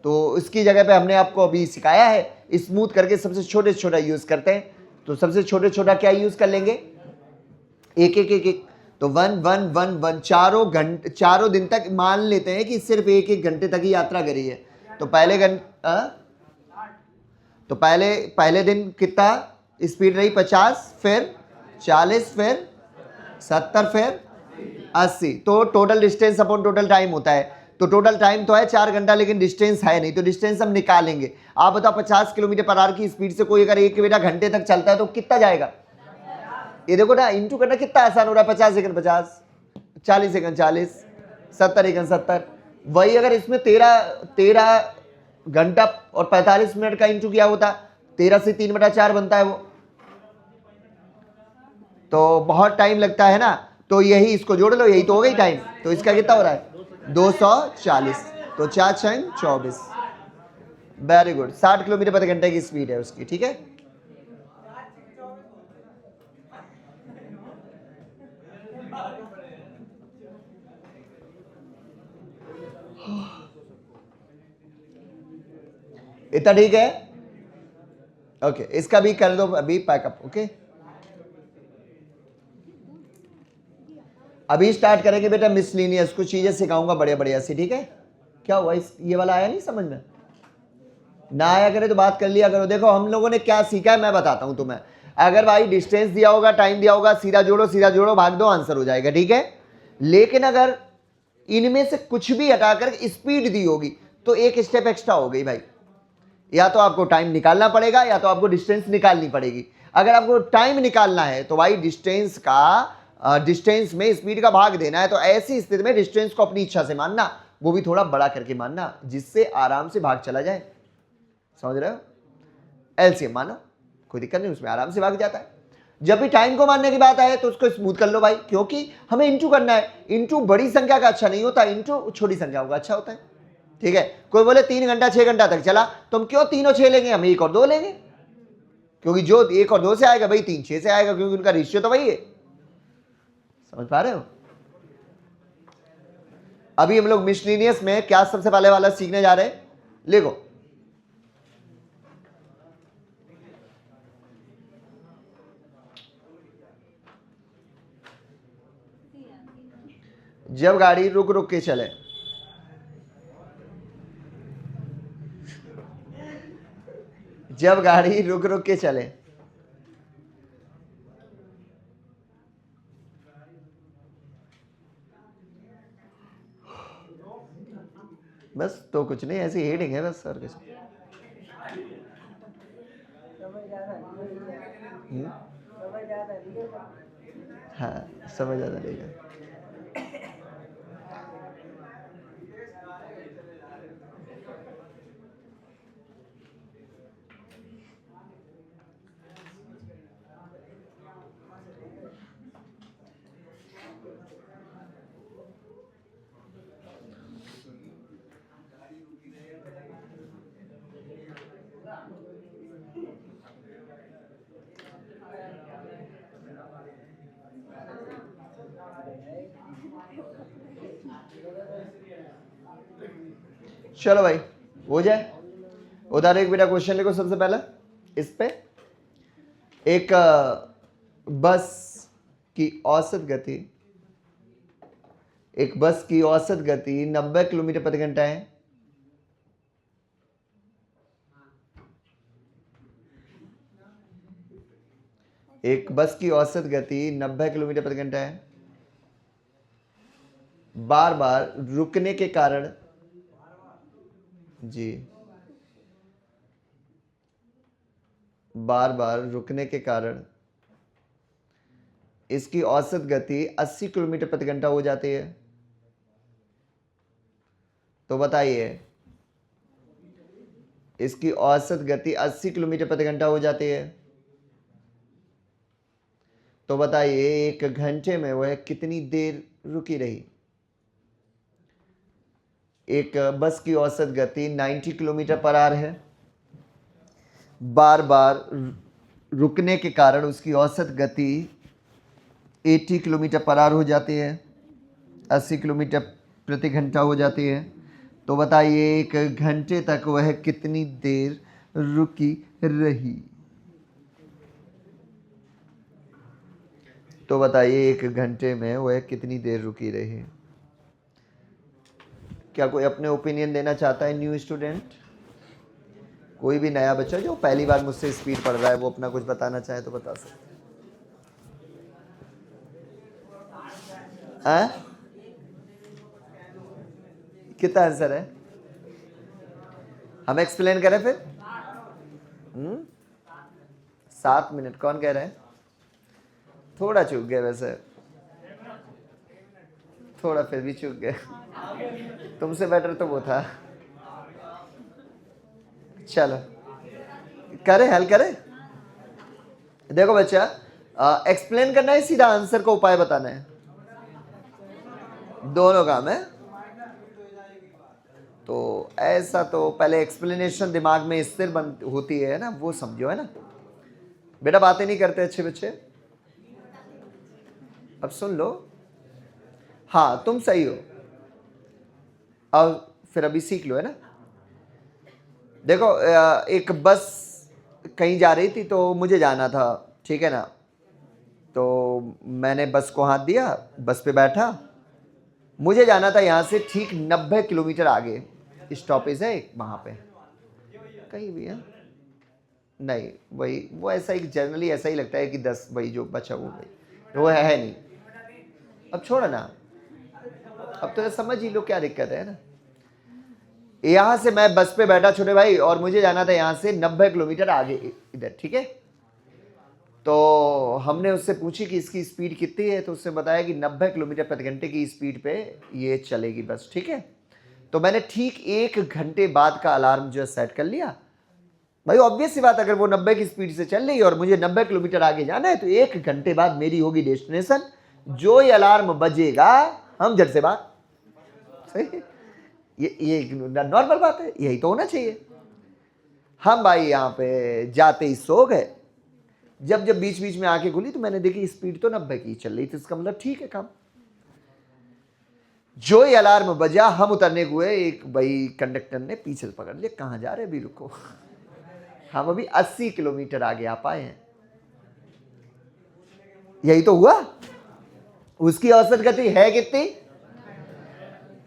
तो इसकी जगह पे हमने आपको अभी सिखाया है स्मूथ करके सबसे छोटे से छोटा यूज करते हैं। तो सबसे छोटे छोटा क्या यूज कर लेंगे? एक एक एक एक। तो 1 1 1 1 चारों दिन तक मान लेते हैं कि सिर्फ एक एक घंटे तक ही यात्रा करी है। तो पहले दिन कितना स्पीड रही? 50, फिर 40, फिर 70, फिर 80। तो total distance upon total time होता है। तो टोटल टाइम तो है 4 घंटा, लेकिन डिस्टेंस है नहीं, तो डिस्टेंस हम निकालेंगे। आप बताओ 50 किलोमीटर पर आवर की स्पीड से कोई अगर 1 घंटे तक चलता है तो कितना जाएगा? ये देखो ना, इंटू करना कितना आसान हो रहा है। 50 सेकंड 50, 40 सेकंड 40, 70 सेकंड 70। वही अगर इसमें 13 घंटा और 45 मिनट का इंटू किया होता, 13 से 3/4 बनता है वो, तो बहुत टाइम लगता है ना। तो यही इसको जोड़ लो, यही तो हो गई टाइम। तो इसका कितना हो रहा है? 240। तो 4 6 24। Very good. 60 किलोमीटर प्रति घंटे की स्पीड है उसकी, ठीक है। इतना ठीक है? ओके, इसका भी कर दो अभी पैकअप। ओके, अभी स्टार्ट करेंगे बेटा मिसलिनियस, कुछ चीजें सिखाऊंगा बढ़िया बढ़िया सी, ठीक है। क्या हुआ? ये वाला आया नहीं समझ में? ना आया करे तो बात कर लिया करो। देखो हम लोगों ने क्या सीखा है मैं बताता हूं तुम्हें। अगर भाई डिस्टेंस दिया होगा, टाइम दिया होगा, सीधा जोड़ो भाग दो, आंसर हो जाएगा, ठीक है। लेकिन अगर इनमें से कुछ भी हटाकर स्पीड दी होगी तो एक स्टेप एक्स्ट्रा हो गई भाई। या तो आपको टाइम निकालना पड़ेगा या तो आपको डिस्टेंस निकालनी पड़ेगी। अगर आपको टाइम निकालना है तो भाई डिस्टेंस में स्पीड का भाग देना है। तो ऐसी स्थिति में डिस्टेंस को अपनी इच्छा से मानना, वो भी थोड़ा बड़ा करके मानना, जिससे आराम से भाग चला जाए। समझ रहे हो? एलसीएम मानो, कोई दिक्कत नहीं, उसमें आराम से भाग जाता है। जब भी टाइम को मानने की बात आए तो उसको स्मूथ कर लो भाई, क्योंकि हमें इंटू करना है। इंटू बड़ी संख्या का अच्छा नहीं होता, इंटू छोटी संख्याओं का अच्छा होता है, ठीक है। कोई बोले 3 घंटा 6 घंटा तक चला, तो हम क्यों 3 और 6 लेंगे? हम 1 और 2 लेंगे, क्योंकि जो 1 और 2 से आएगा भाई 3 6 से आएगा, क्योंकि उनका रेशियो तो वही है। समझ पा रहे हो? अभी हम लोग मिसलिनियस में क्या सबसे पहले वाला सीखने जा रहे हैं, लिखो। जब गाड़ी रुक रुक के चले, जब गाड़ी रुक रुक के चले, बस तो कुछ नहीं, ऐसी हेडिंग है बस, और कुछ। हाँ, समय ज़्यादा लेगा। चलो भाई हो जाए। उधर एक बेटा क्वेश्चन लिखो सबसे पहला। इस पे एक बस की औसत गति, एक बस की औसत गति 90 किलोमीटर प्रति घंटा है। एक बस की औसत गति 90 किलोमीटर प्रति घंटा है। बार बार रुकने के कारण, जी, बार बार रुकने के कारण इसकी औसत गति 80 किलोमीटर प्रति घंटा हो जाती है। तो बताइए, इसकी औसत गति 80 किलोमीटर प्रति घंटा हो जाती है, तो बताइए एक घंटे में वह कितनी देर रुकी रही। एक बस की औसत गति 90 किलोमीटर पर आवर है। बार बार रुकने के कारण उसकी औसत गति 80 किलोमीटर पर आवर हो जाती है, 80 किलोमीटर प्रति घंटा हो जाती है। तो बताइए एक घंटे तक वह कितनी देर रुकी रही। तो बताइए एक घंटे में वह कितनी देर रुकी रही। क्या कोई अपने ओपिनियन देना चाहता है? न्यू स्टूडेंट, कोई भी नया बच्चा जो पहली बार मुझसे स्पीड पढ़ रहा है, वो अपना कुछ बताना चाहे तो बता सकते हैं। कितना आंसर है? हम एक्सप्लेन करें फिर? 7 मिनट। कौन कह रहे हैं? थोड़ा चूक गए, वैसे थोड़ा फिर भी चूक गए। तुमसे बेटर तो वो था। चलो करें, हल करें। देखो बच्चा, एक्सप्लेन करना है, सीधा आंसर का उपाय बताना है, दोनों काम है। तो ऐसा तो पहले एक्सप्लेनेशन दिमाग में स्थिर बन होती है ना, वो समझो, है ना बेटा। बातें नहीं करते अच्छे बच्चे। अब सुन लो। हाँ तुम सही हो, अब फिर अभी सीख लो, है ना। देखो एक बस कहीं जा रही थी, तो मुझे जाना था, ठीक है ना। तो मैंने बस को हाथ दिया, बस पे बैठा। मुझे जाना था यहाँ से ठीक 90 किलोमीटर आगे, स्टॉपेज है एक वहाँ पे, कहीं भी है नहीं, वही वो ऐसा ही जनरली ऐसा ही लगता है कि 10 वही जो बचा वो है नहीं। अब छोड़ो ना, अब तो समझ ही लो क्या दिक्कत है ना। यहाँ से मैं बस पे बैठा छोटे भाई, और मुझे जाना था यहाँ से 90 किलोमीटर आगे इधर, ठीक है। तो हमने उससे पूछी कि इसकी स्पीड कितनी है, तो उसने बताया कि 90 किलोमीटर प्रति घंटे की स्पीड पे ये चलेगी बस, ठीक है। तो मैंने ठीक 1 घंटे बाद का अलार्म जो है सेट कर लिया। भाई ऑब्वियस सी बात, अगर वो 90 की स्पीड से चल रही है और मुझे 90 किलोमीटर आगे जाना है, तो 1 घंटे बाद मेरी होगी डेस्टिनेशन। जो ही अलार्म बजेगा हम झट से बात, सही। ये नॉर्मल बात है, यही तो होना चाहिए। हम भाई यहाँ पे जाते ही सो गए। जब बीच बीच में आंखें खुली तो मैंने देखी स्पीड तो 90 की चल रही थी, इसका मतलब ठीक है काम। जो ही अलार्म बजा, हम उतरने हुए, एक भाई कंडक्टर ने पीछे पकड़ लिया, कहाँ जा रहे, अभी रुको। हम अभी 80 किलोमीटर आगे आ पाए हैं। यही तो हुआ। उसकी औसत गति है कितनी,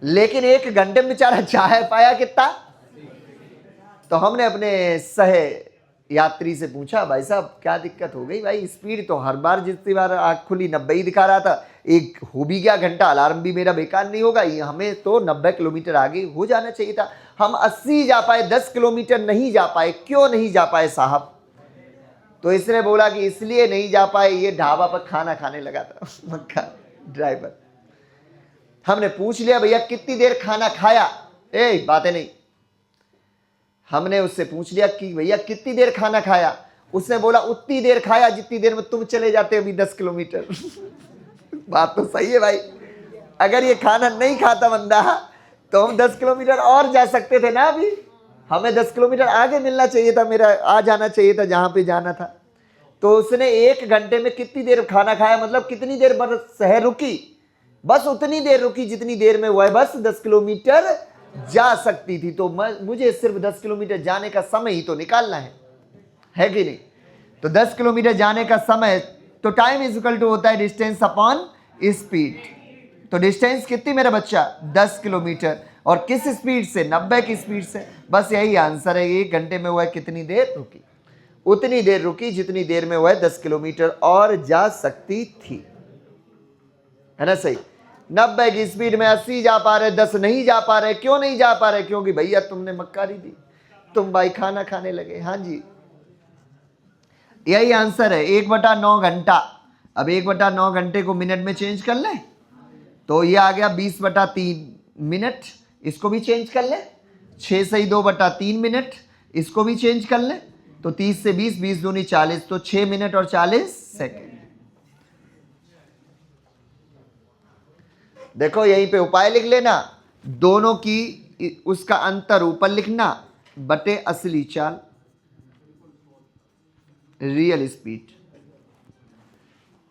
लेकिन 1 घंटे में बेचारा जा पाया कितना। तो हमने अपने सह यात्री से पूछा, भाई साहब क्या दिक्कत हो गई? भाई स्पीड तो हर बार जितनी बार आँख खुली 90 ही दिखा रहा था, एक हो भी गया घंटा, अलार्म भी मेरा बेकार नहीं होगा, ये हमें तो 90 किलोमीटर आगे हो जाना चाहिए था। हम 80 जा पाए, 10 किलोमीटर नहीं जा पाए। क्यों नहीं जा पाए साहब? तो इसने बोला कि इसलिए नहीं जा पाए, ये ढाबा पर खाना खाने लगा था मक्खा ड्राइवर। हमने पूछ लिया, भैया कितनी देर खाना खाया? बातें नहीं। हमने उससे पूछ लिया कि भैया कितनी देर खाना खाया? उसने बोला उतनी देर खाया जितनी देर में तुम चले जाते अभी 10 किलोमीटर। बात तो सही है भाई। अगर ये खाना नहीं खाता बंदा तो हम 10 किलोमीटर और जा सकते थे ना। अभी हमें 10 किलोमीटर आगे मिलना चाहिए था, मेरा आ जाना चाहिए था जहां पे जाना था। तो उसने 1 घंटे में कितनी देर खाना खाया, मतलब कितनी देर बस शहर रुकी? बस उतनी देर रुकी जितनी देर में वह बस 10 किलोमीटर जा सकती थी। तो मुझे सिर्फ 10 किलोमीटर जाने का समय ही तो निकालना है कि नहीं? तो 10 किलोमीटर जाने का समय, तो टाइम इज इक्वल टू होता है डिस्टेंस अपॉन स्पीड। तो डिस्टेंस कितनी मेरा बच्चा? 10 किलोमीटर। और किस स्पीड से? 90 की स्पीड से। बस यही आंसर है, 1 घंटे में वह कितनी देर रुकी। उतनी देर रुकी जितनी देर में वह 10 किलोमीटर और जा सकती थी, है ना सही। 90 की स्पीड में 80 जा पा रहे, 10 नहीं जा पा रहे। क्यों नहीं जा पा रहे? क्योंकि भैया तुमने मक्कारी दी, तुम भाई खाना खाने लगे। हाँ जी, यही आंसर है, 1/9 घंटा। अब 1/9 घंटे को मिनट में चेंज कर ले तो ये आ गया 20/3 मिनट। इसको भी चेंज कर ले, 6 से 2/3 मिनट। इसको भी चेंज कर ले तो 30 से 20, 20 दूनी 40, तो 6 मिनट और 40 सेकेंड। देखो यहीं पे उपाय लिख लेना, दोनों की उसका अंतर ऊपर लिखना बटे असली चाल, रियल स्पीड।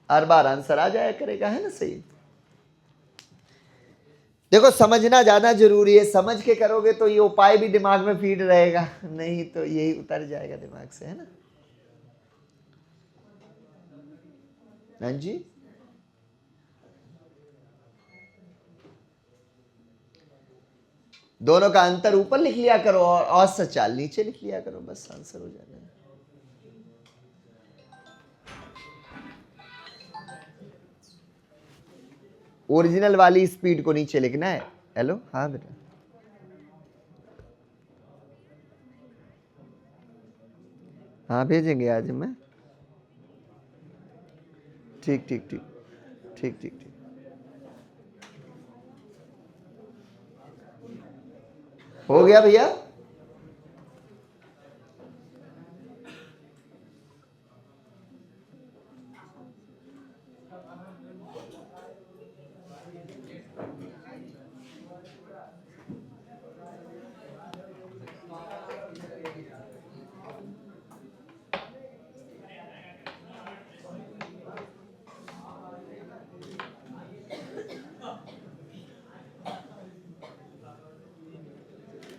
हर बार आंसर आ जाया करेगा, है ना सही। देखो समझना ज्यादा जरूरी है, समझ के करोगे तो ये उपाय भी दिमाग में फीड रहेगा, नहीं तो यही उतर जाएगा दिमाग से, है ना। हाँ जी, दोनों का अंतर ऊपर लिख लिया करो और औसत चाल नीचे लिख लिया करो, बस आंसर हो जाएगा। ओरिजिनल वाली स्पीड को नीचे लिखना है। हेलो, हाँ बेटा, हाँ भेजेंगे आज मैं। ठीक ठीक ठीक ठीक ठीक ठीक। हो गया भैया।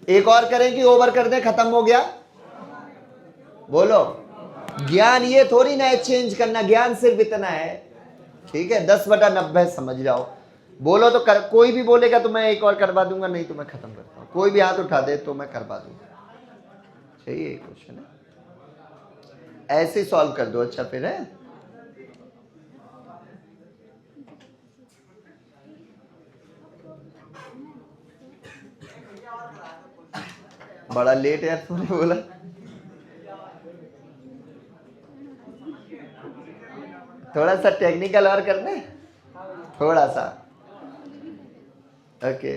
एक और करें कि ओवर कर दें, खत्म हो गया? बोलो। ज्ञान ये थोड़ी ना है चेंज करना, ज्ञान सिर्फ इतना है, ठीक है, 10/90 समझ जाओ। बोलो तो कोई भी बोलेगा तो मैं एक और करवा दूंगा, नहीं तो मैं खत्म करता हूँ। कोई भी हाथ उठा दे तो मैं करवा दूंगा। चाहिए क्वेश्चन है, ऐसे सॉल्व कर दो। अच्छा फिर है, बड़ा लेट है तूने बोला। थोड़ा सा टेक्निकल और कर दे, थोड़ा सा। ओके,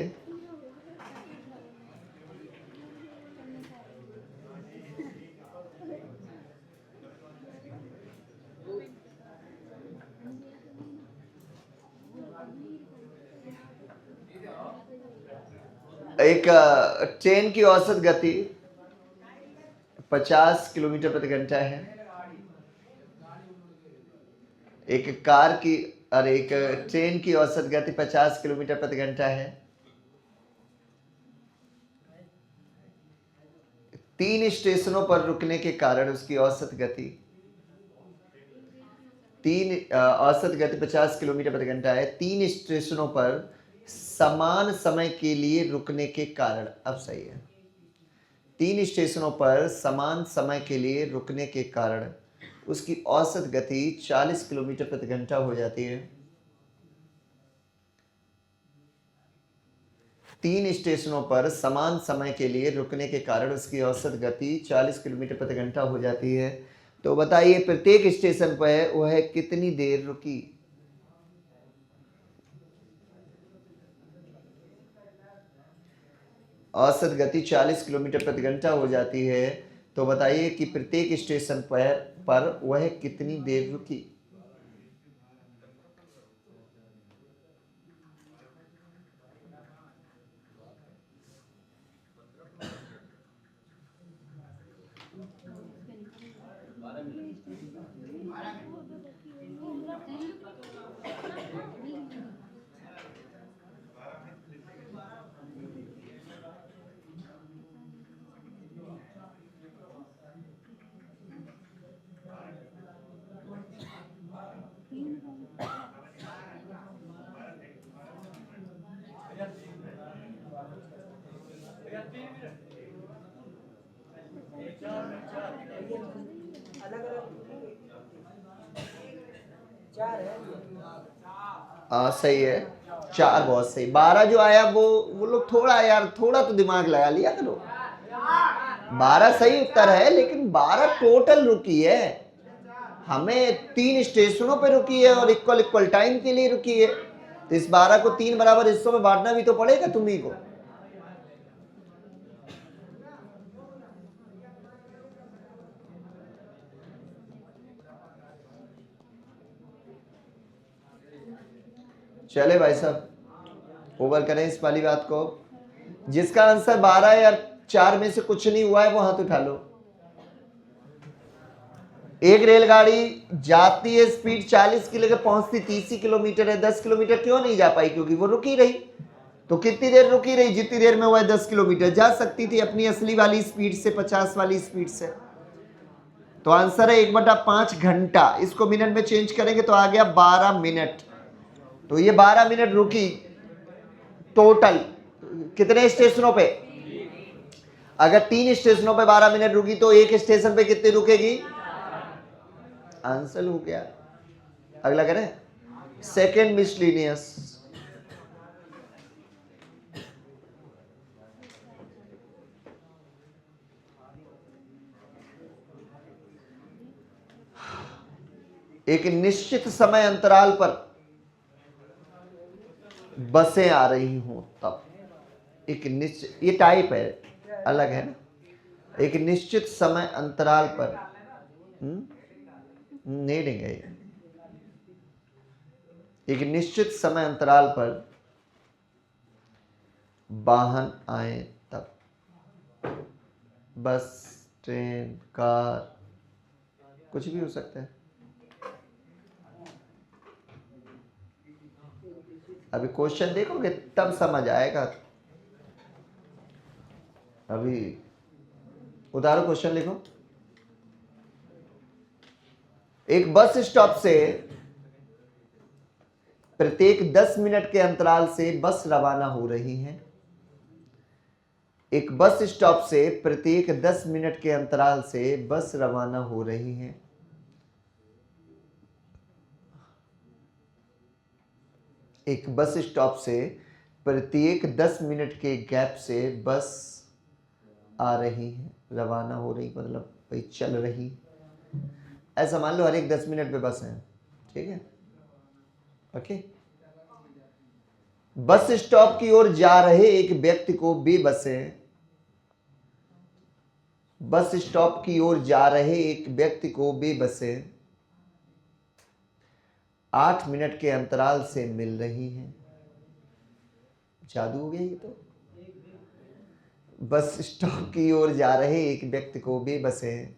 एक ट्रेन की औसत गति 50 किलोमीटर प्रति घंटा है। एक कार की और एक ट्रेन की औसत गति 50 किलोमीटर प्रति घंटा है। 3 स्टेशनों पर रुकने के कारण उसकी औसत गति औसत गति 50 किलोमीटर प्रति घंटा है। 3 स्टेशनों पर समान समय के लिए रुकने के कारण, अब सही है, 3 स्टेशनों पर समान समय के लिए रुकने के कारण उसकी औसत गति 40 किलोमीटर प्रति घंटा हो जाती है। 3 स्टेशनों पर समान समय के लिए रुकने के कारण उसकी औसत गति 40 किलोमीटर प्रति घंटा हो जाती है। तो बताइए प्रत्येक स्टेशन पर वह कितनी देर रुकी? औसत गति 40 किलोमीटर प्रति घंटा हो जाती है, तो बताइए कि प्रत्येक स्टेशन पर वह कितनी देर रुकी? सही है, 4 बहुत सही। 12 जो आया वो लोग थोड़ा यार, थोड़ा तो दिमाग लगा लिया करो। 12 सही उत्तर है, लेकिन 12 टोटल रुकी है, हमें 3 स्टेशनों पे रुकी है और इक्वल इक्वल टाइम के लिए रुकी है, तो इस 12 को 3 बराबर हिस्सों में बांटना भी तो पड़ेगा तुम्ही को। चले भाई साहब, ओवर करें इस वाली बात को। जिसका आंसर 12 या 4 में से कुछ नहीं हुआ है वो हाथ उठा लो। एक रेलगाड़ी जाती है, स्पीड 40 की लेकर पहुंचती 30 किलोमीटर है, 10 किलोमीटर क्यों नहीं जा पाई? क्योंकि वो रुकी रही। तो कितनी देर रुकी रही? जितनी देर में वो 10 किलोमीटर जा सकती थी अपनी असली वाली स्पीड से, 50 वाली स्पीड से। तो आंसर है 1/5 घंटा। इसको मिनट में चेंज करेंगे तो आ गया 12 मिनट। तो ये 12 मिनट रुकी टोटल कितने स्टेशनों पे? अगर 3 स्टेशनों पे 12 मिनट रुकी तो एक स्टेशन पे कितनी रुकेगी? आंसर हो गया। अगला करें, सेकेंड मिसलिनियस। एक निश्चित समय अंतराल पर बसें आ रही हों तब, एक निश्चित, ये टाइप है, अलग है ना। एक निश्चित समय अंतराल पर नहीं देंगे, एक निश्चित समय अंतराल पर वाहन आए तब, बस, ट्रेन, कार, कुछ भी हो सकता है। अभी क्वेश्चन देखोगे तब समझ आएगा। अभी उतारो क्वेश्चन, लिखो। एक बस स्टॉप से प्रत्येक 10 मिनट के अंतराल से बस रवाना हो रही है। एक बस स्टॉप से प्रत्येक 10 मिनट के अंतराल से बस रवाना हो रही है। एक बस स्टॉप से प्रत्येक 10 मिनट के गैप से बस आ रही है, रवाना हो रही मतलब भाई चल रही। ऐसा मान लो हर एक 10 मिनट पे बस है, ठीक है, ओके। बस स्टॉप की ओर जा रहे एक व्यक्ति को वे बसें, बस स्टॉप की ओर जा रहे एक व्यक्ति को वे बसें 8 मिनट के अंतराल से मिल रही हैं। जादू हो गया ये तो। बस स्टॉप की ओर जा रहे एक व्यक्ति को वे बसें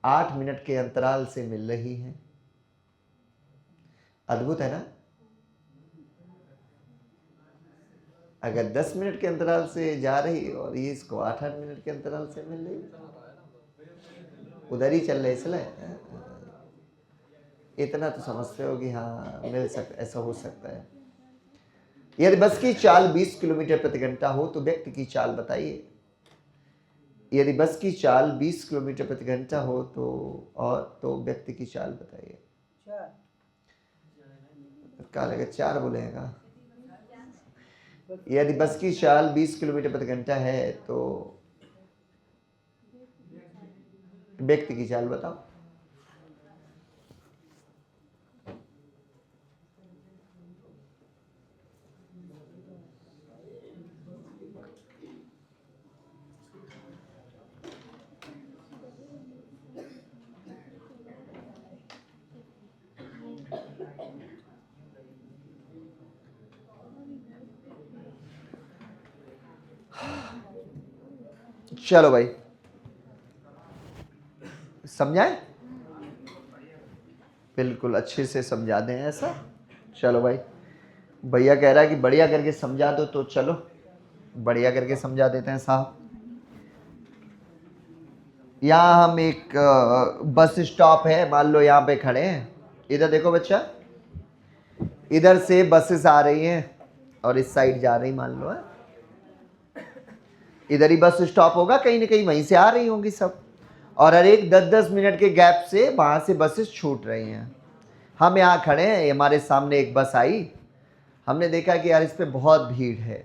8 मिनट के अंतराल से मिल रही हैं। अद्भुत है ना? अगर 10 मिनट के अंतराल से जा रही और ये इसको 8-8 मिनट के अंतराल से मिल रही, उधर ही चल रहे, इसलिए इतना तो समझते हो कि हाँ मिल सकता, ऐसा हो सकता है। यदि बस की चाल 20 किलोमीटर प्रति घंटा हो तो व्यक्ति की चाल बताइए। यदि बस की चाल 20 किलोमीटर प्रति घंटा हो तो व्यक्ति की चाल बताइए। क्या लगे 4 बोलेगा? यदि बस की चाल 20 किलोमीटर प्रति घंटा है तो व्यक्ति की चाल बताओ। चलो भाई, समझाए? बिल्कुल अच्छे से समझा दें ऐसा। चलो भाई, भैया कह रहा है कि बढ़िया करके समझा दो, तो चलो बढ़िया करके समझा देते हैं साहब। यहाँ हम एक बस स्टॉप है, मान लो यहाँ पे खड़े हैं। इधर देखो बच्चा, इधर से बसेस आ रही हैं और इस साइड जा रही, मान लो है। इधर ही बस स्टॉप होगा, कहीं ना कहीं वहीं से आ रही होंगी सब। और हर एक 10-10 मिनट के गैप से वहां से बसेस छूट रही हैं। हम यहाँ खड़े हैं, हमारे सामने एक बस आई, हमने देखा कि यार इस पे बहुत भीड़ है,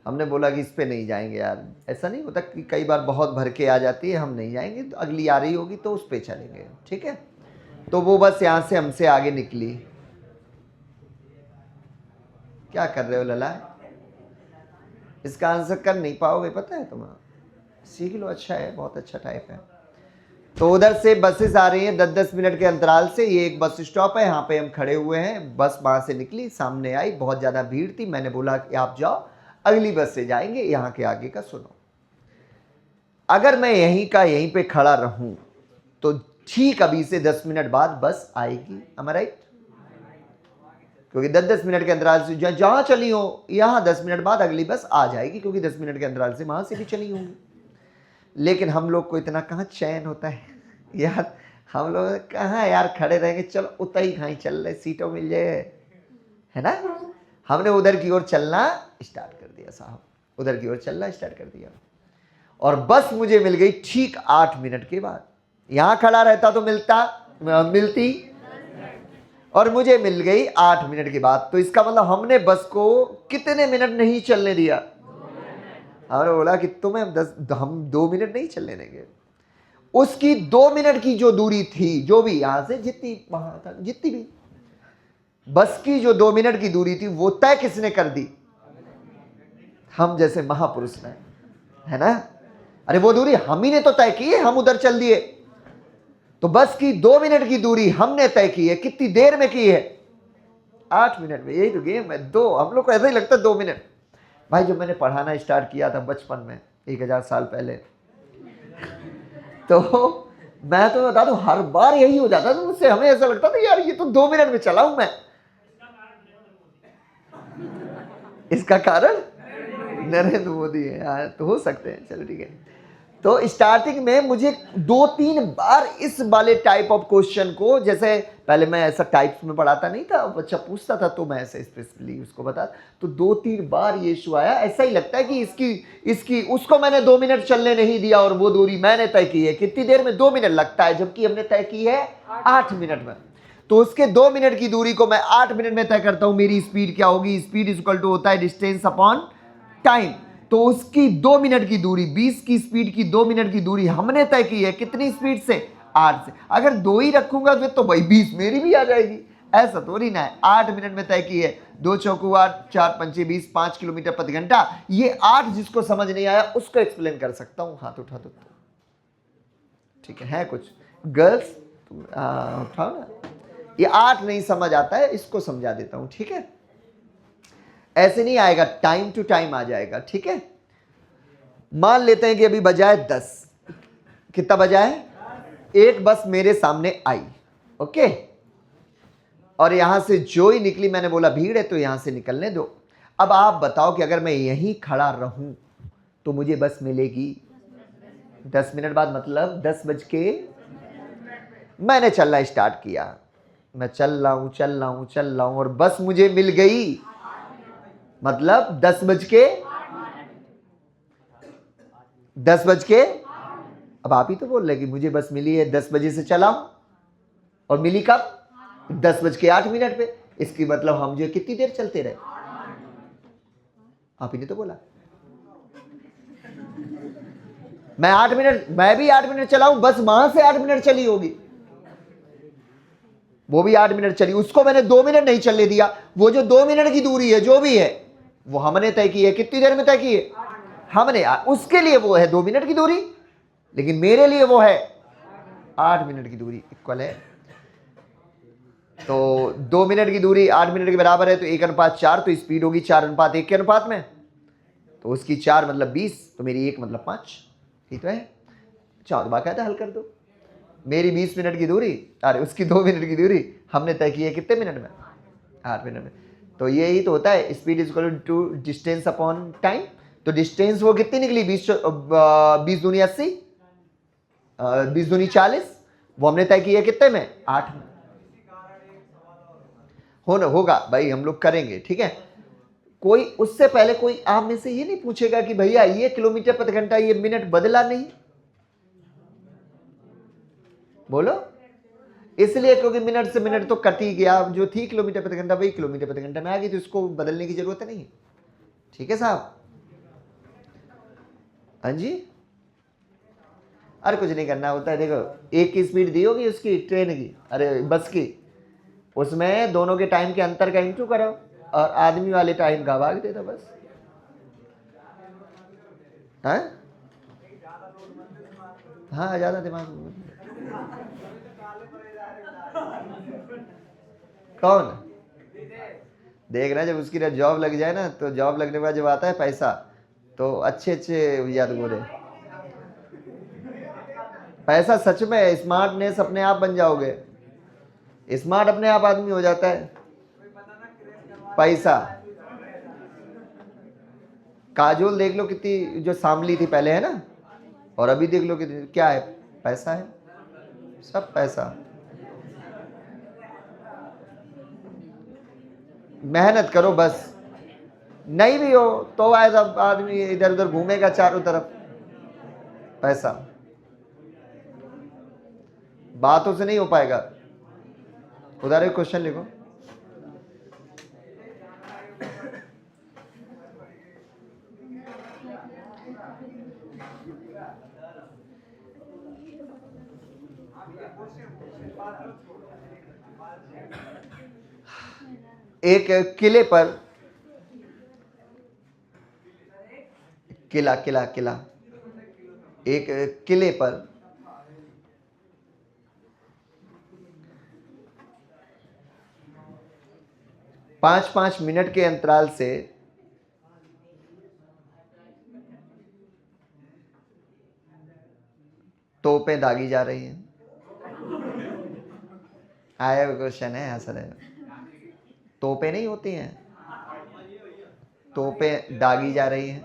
हमने बोला कि इस पे नहीं जाएंगे यार। ऐसा नहीं होता कि कई बार बहुत भर के आ जाती है, हम नहीं जाएंगे, तो अगली आ रही होगी तो उस पे चलेंगे, ठीक है। तो वो बस यहाँ से हमसे आगे निकली। क्या कर रहे हो लला? इसका आंसर कर नहीं पाओगे, पता है तुम्हें, सीख लो, अच्छा है, बहुत अच्छा टाइप है। तो उधर से बसेस आ रही हैं 10-10 मिनट के अंतराल से। ये एक बस स्टॉप है, यहाँ पे हम खड़े हुए हैं, बस वहां से निकली, सामने आई, बहुत ज़्यादा भीड़ थी, मैंने बोला कि आप जाओ, अगली बस से जाएंगे, यहाँ के आगे का सुनो। अगर मैं यहीं का यहीं पे खड़ा रहूं तो ठीक अभी से 10 मिनट बाद बस आएगी, am I right? क्योंकि 10-10 मिनट के अंतराल से जहां चली हो, यहाँ 10 मिनट बाद अगली बस आ जाएगी, क्योंकि 10 मिनट के अंतराल से वहां से भी चली होंगी। लेकिन हम लोग को इतना कहाँ चैन होता है यार, हम लोग कहाँ यार खड़े रहेंगे, चलो उतना ही कहीं चल रहे, सीटों मिल जाए, है ना। हमने उधर की ओर चलना स्टार्ट कर दिया साहब, उधर की ओर चलना स्टार्ट कर दिया, और बस मुझे मिल गई ठीक 8 मिनट के बाद। यहां खड़ा रहता तो मिलती, और मुझे मिल गई 8 मिनट के बाद। तो इसका मतलब हमने बस को कितने मिनट नहीं चलने दिया? हमने बोला कि तुम्हें हम 2 मिनट नहीं चलने देंगे। उसकी 2 मिनट की जो दूरी थी, जो भी यहां से जितनी वहां था, जितनी भी बस की जो 2 मिनट की दूरी थी, वो तय किसने कर दी? हम जैसे महापुरुष ने, है ना। अरे वो दूरी हम ही ने तो तय की है, हम उधर चल दिए। तो बस की 2 मिनट की दूरी हमने तय की है, कितनी देर में की है? 8 मिनट में। यही तो गेम है, हम लोग को ऐसा ही लगता है 2 मिनट। भाई जब मैंने पढ़ाना स्टार्ट किया था बचपन में 1000 साल पहले, तो मैं तो बता दूं हर बार यही हो जाता था मुझसे। हमें ऐसा लगता था यार ये तो 2 मिनट में चला हूं मैं। इसका कारण नरेंद्र मोदी है यार, तो हो सकते हैं, चलो ठीक है। तो स्टार्टिंग में मुझे 2-3 बार इस वाले टाइप ऑफ क्वेश्चन को, जैसे पहले मैं ऐसा टाइप्स में पढ़ाता नहीं था, बच्चा पूछता था तो मैं ऐसे स्पेशली उसको बता, तो 2-3 बार ये इशू आया। ऐसा ही लगता है कि इसकी उसको मैंने 2 मिनट चलने नहीं दिया, और वो दूरी मैंने तय की है कितनी देर में? 2 मिनट लगता है, जबकि हमने तय की है 8 मिनट में। तो उसके 2 मिनट की दूरी को मैं 8 मिनट में तय करता हूं। मेरी स्पीड क्या होगी? स्पीड इक्वल टू होता है डिस्टेंस अपॉन टाइम। तो उसकी 2 मिनट की दूरी, 20 की स्पीड की 2 मिनट की दूरी हमने तय की है कितनी स्पीड से? 8 से। अगर 2 ही रखूंगा फिर तो भाई 20 मेरी भी आ जाएगी, ऐसा थोड़ी ना है। 8 मिनट में तय की है, 2 चौकू 8, 4 पंचे 20, 5 किलोमीटर प्रति घंटा। ये 8 जिसको समझ नहीं आया उसको एक्सप्लेन कर सकता हूं, हाथ उठा दो, ठीक है कुछ गर्ल्स उठाओ ना। ये 8 नहीं समझ आता है, इसको समझा देता हूं, ठीक है। ऐसे नहीं आएगा, टाइम टू टाइम आ जाएगा, ठीक है। मान लेते हैं कि अभी बजाए 10, कितना बजाए? एक बस मेरे सामने आई, ओके, और यहां से जो ही निकली, मैंने बोला भीड़ है तो यहां से निकलने दो। अब आप बताओ कि अगर मैं यहीं खड़ा रहूं तो मुझे बस मिलेगी 10 मिनट बाद, मतलब 10 बज के। मैंने चलना स्टार्ट किया, मैं चल रहा हूं और बस मुझे मिल गई, मतलब 10 बज के। अब आप ही तो बोल रहे कि मुझे बस मिली है 10 बजे से चला हूं, और मिली कब? 10 बज के 8 मिनट पे। इसकी मतलब हम जो कितनी देर चलते रहे? आप ही ने तो बोला। मैं भी 8 मिनट चला हूं, बस वहां से 8 मिनट चली होगी, वो भी 8 मिनट चली, उसको मैंने 2 मिनट नहीं चलने दिया। वो जो 2 मिनट की दूरी है जो भी है, वो हमने तय की है, कितनी देर में तय की है? हमने, उसके लिए वो है 2 मिनट की दूरी, लेकिन मेरे लिए वो है 8 मिनट की दूरी, इक्वल है। तो 2 मिनट की दूरी 8 मिनट के बराबर है, तो 1:4, तो स्पीड होगी 4:1 के अनुपात में। तो उसकी 4 मतलब 20, तो मेरी 1 मतलब 5, ठीक तो है। चाहो तो बाकायदा हल कर दो। मेरी 20 मिनट की दूरी, अरे उसकी 2 मिनट की दूरी हमने तय की है कितने मिनट में? 8 मिनट में। तो यही तो होता है, speed equal to distance upon time. तो डिस्टेंस वो कितनी निकली? 20 दूनी 80, 20 दूनी 40, वो हमने तय किया कितने में? 8 में। होगा भाई, हम लोग करेंगे, ठीक है। कोई उससे पहले कोई आप में से ये नहीं पूछेगा कि भैया ये किलोमीटर प्रति घंटा, ये मिनट बदला नहीं, बोलो। इसलिए क्योंकि मिनट से मिनट तो कट ही गया, जो थी किलोमीटर प्रति घंटा वही किलोमीटर प्रति घंटा में आ गई, तो इसको बदलने की जरूरत नहीं है। ठीक है साहब? हाँ जी, अरे कुछ नहीं करना होता है। देखो एक की स्पीड दी होगी उसकी ट्रेन की, अरे बस की, उसमें दोनों के टाइम के अंतर का इंटू करो और आदमी वाले टाइम का भाग दे दो बस। हाँ हाँ, ज्यादा दिमाग कौन देखना, जब उसकी जॉब लग जाए ना, तो जॉब लगने के बाद जब आता है पैसा, तो अच्छे अच्छे याद गोरे पैसा सच में स्मार्टनेस अपने आप बन जाओगे। स्मार्ट अपने आप आदमी हो जाता है। पैसा, काजोल देख लो कितनी जो सांवली थी पहले, है ना, और अभी देख लो कितनी, क्या है? पैसा है, सब पैसा। मेहनत करो बस, नहीं भी हो तो ऐसा आदमी इधर उधर घूमेगा चारों तरफ। पैसा बातों से नहीं हो पाएगा। उधर एक क्वेश्चन लिखो। एक किले पर, किला किला किला, एक किले पर 5-5 मिनट के अंतराल से तोपें दागी जा रही हैं। आया क्वेश्चन है, हंस रहे हो। तोपें नहीं होती हैं, तोपें दागी जा रही हैं।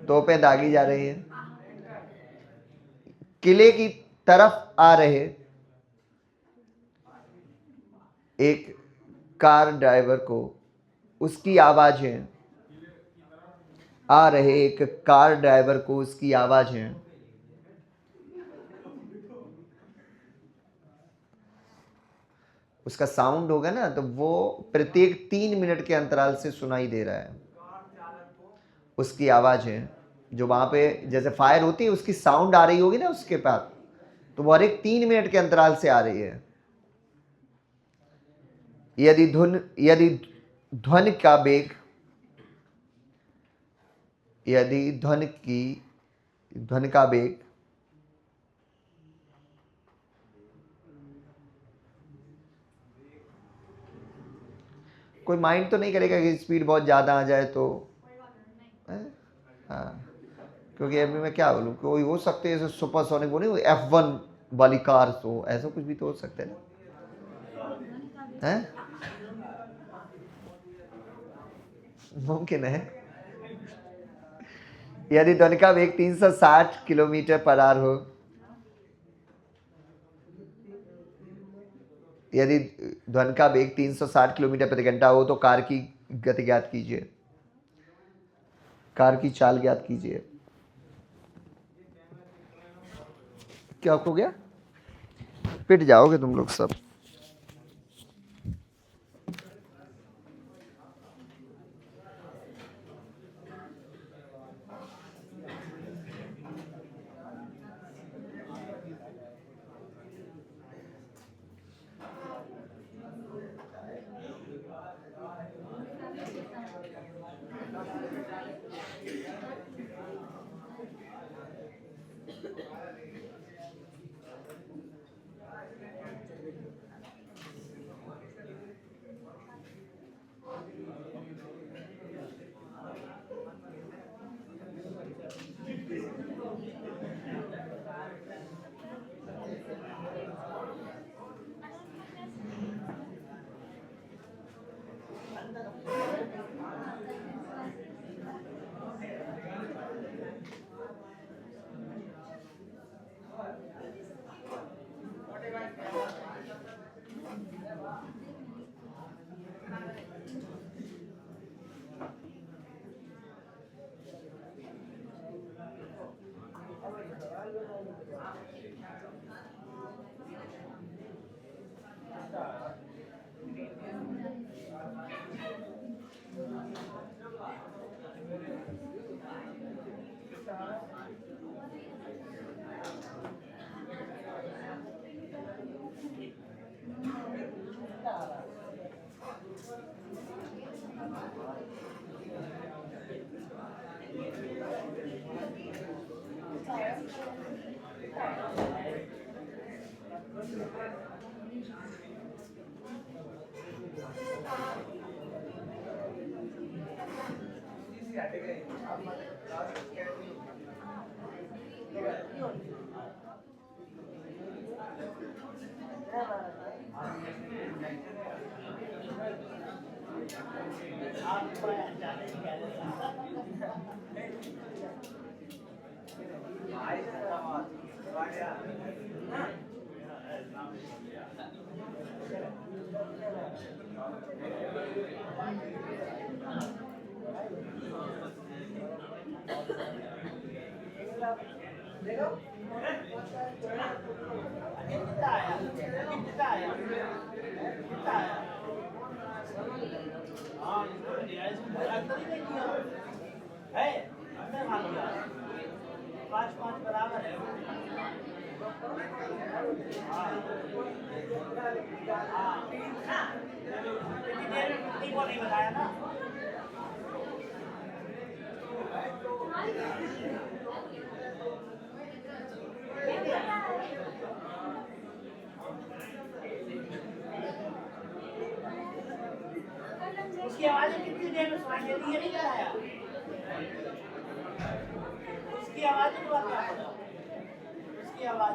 तोपें दागी जा रही हैं। किले की तरफ आ रहे एक कार ड्राइवर को उसकी आवाजें, आ रहे एक कार ड्राइवर को उसकी आवाजें उसका साउंड होगा ना, तो वो प्रत्येक 3 मिनट के अंतराल से सुनाई दे रहा है। उसकी आवाजें जो वहां पे जैसे फायर होती है, उसकी साउंड आ रही होगी ना उसके पास, तो वो हर एक 3 मिनट के अंतराल से आ रही है। यदि ध्वनि का वेग, यदि ध्वनि का वेग कोई माइंड तो नहीं करेगा कि स्पीड बहुत ज़्यादा आ जाए तो, हाँ, क्योंकि अभी मैं क्या बोलूँ, कोई हो सकते हैं जैसे सुपरसोनिक, वो नहीं F1 वाली कार, तो ऐसा कुछ भी तो हो सकता है ना, है मुमकिन है। यदि ध्वनि का वेग 360 किलोमीटर पर आवर हो, यदि ध्वनि का वेग 360 किलोमीटर प्रति घंटा हो, तो कार की गति ज्ञात कीजिए, कार की चाल ज्ञात कीजिए। क्या हो गया? पिट जाओगे तुम लोग सब। उसकी आवाज कितनी देर में सुनाई देती है? नहीं कराया उसकी आवाज तो क्या पता उसकी आवाज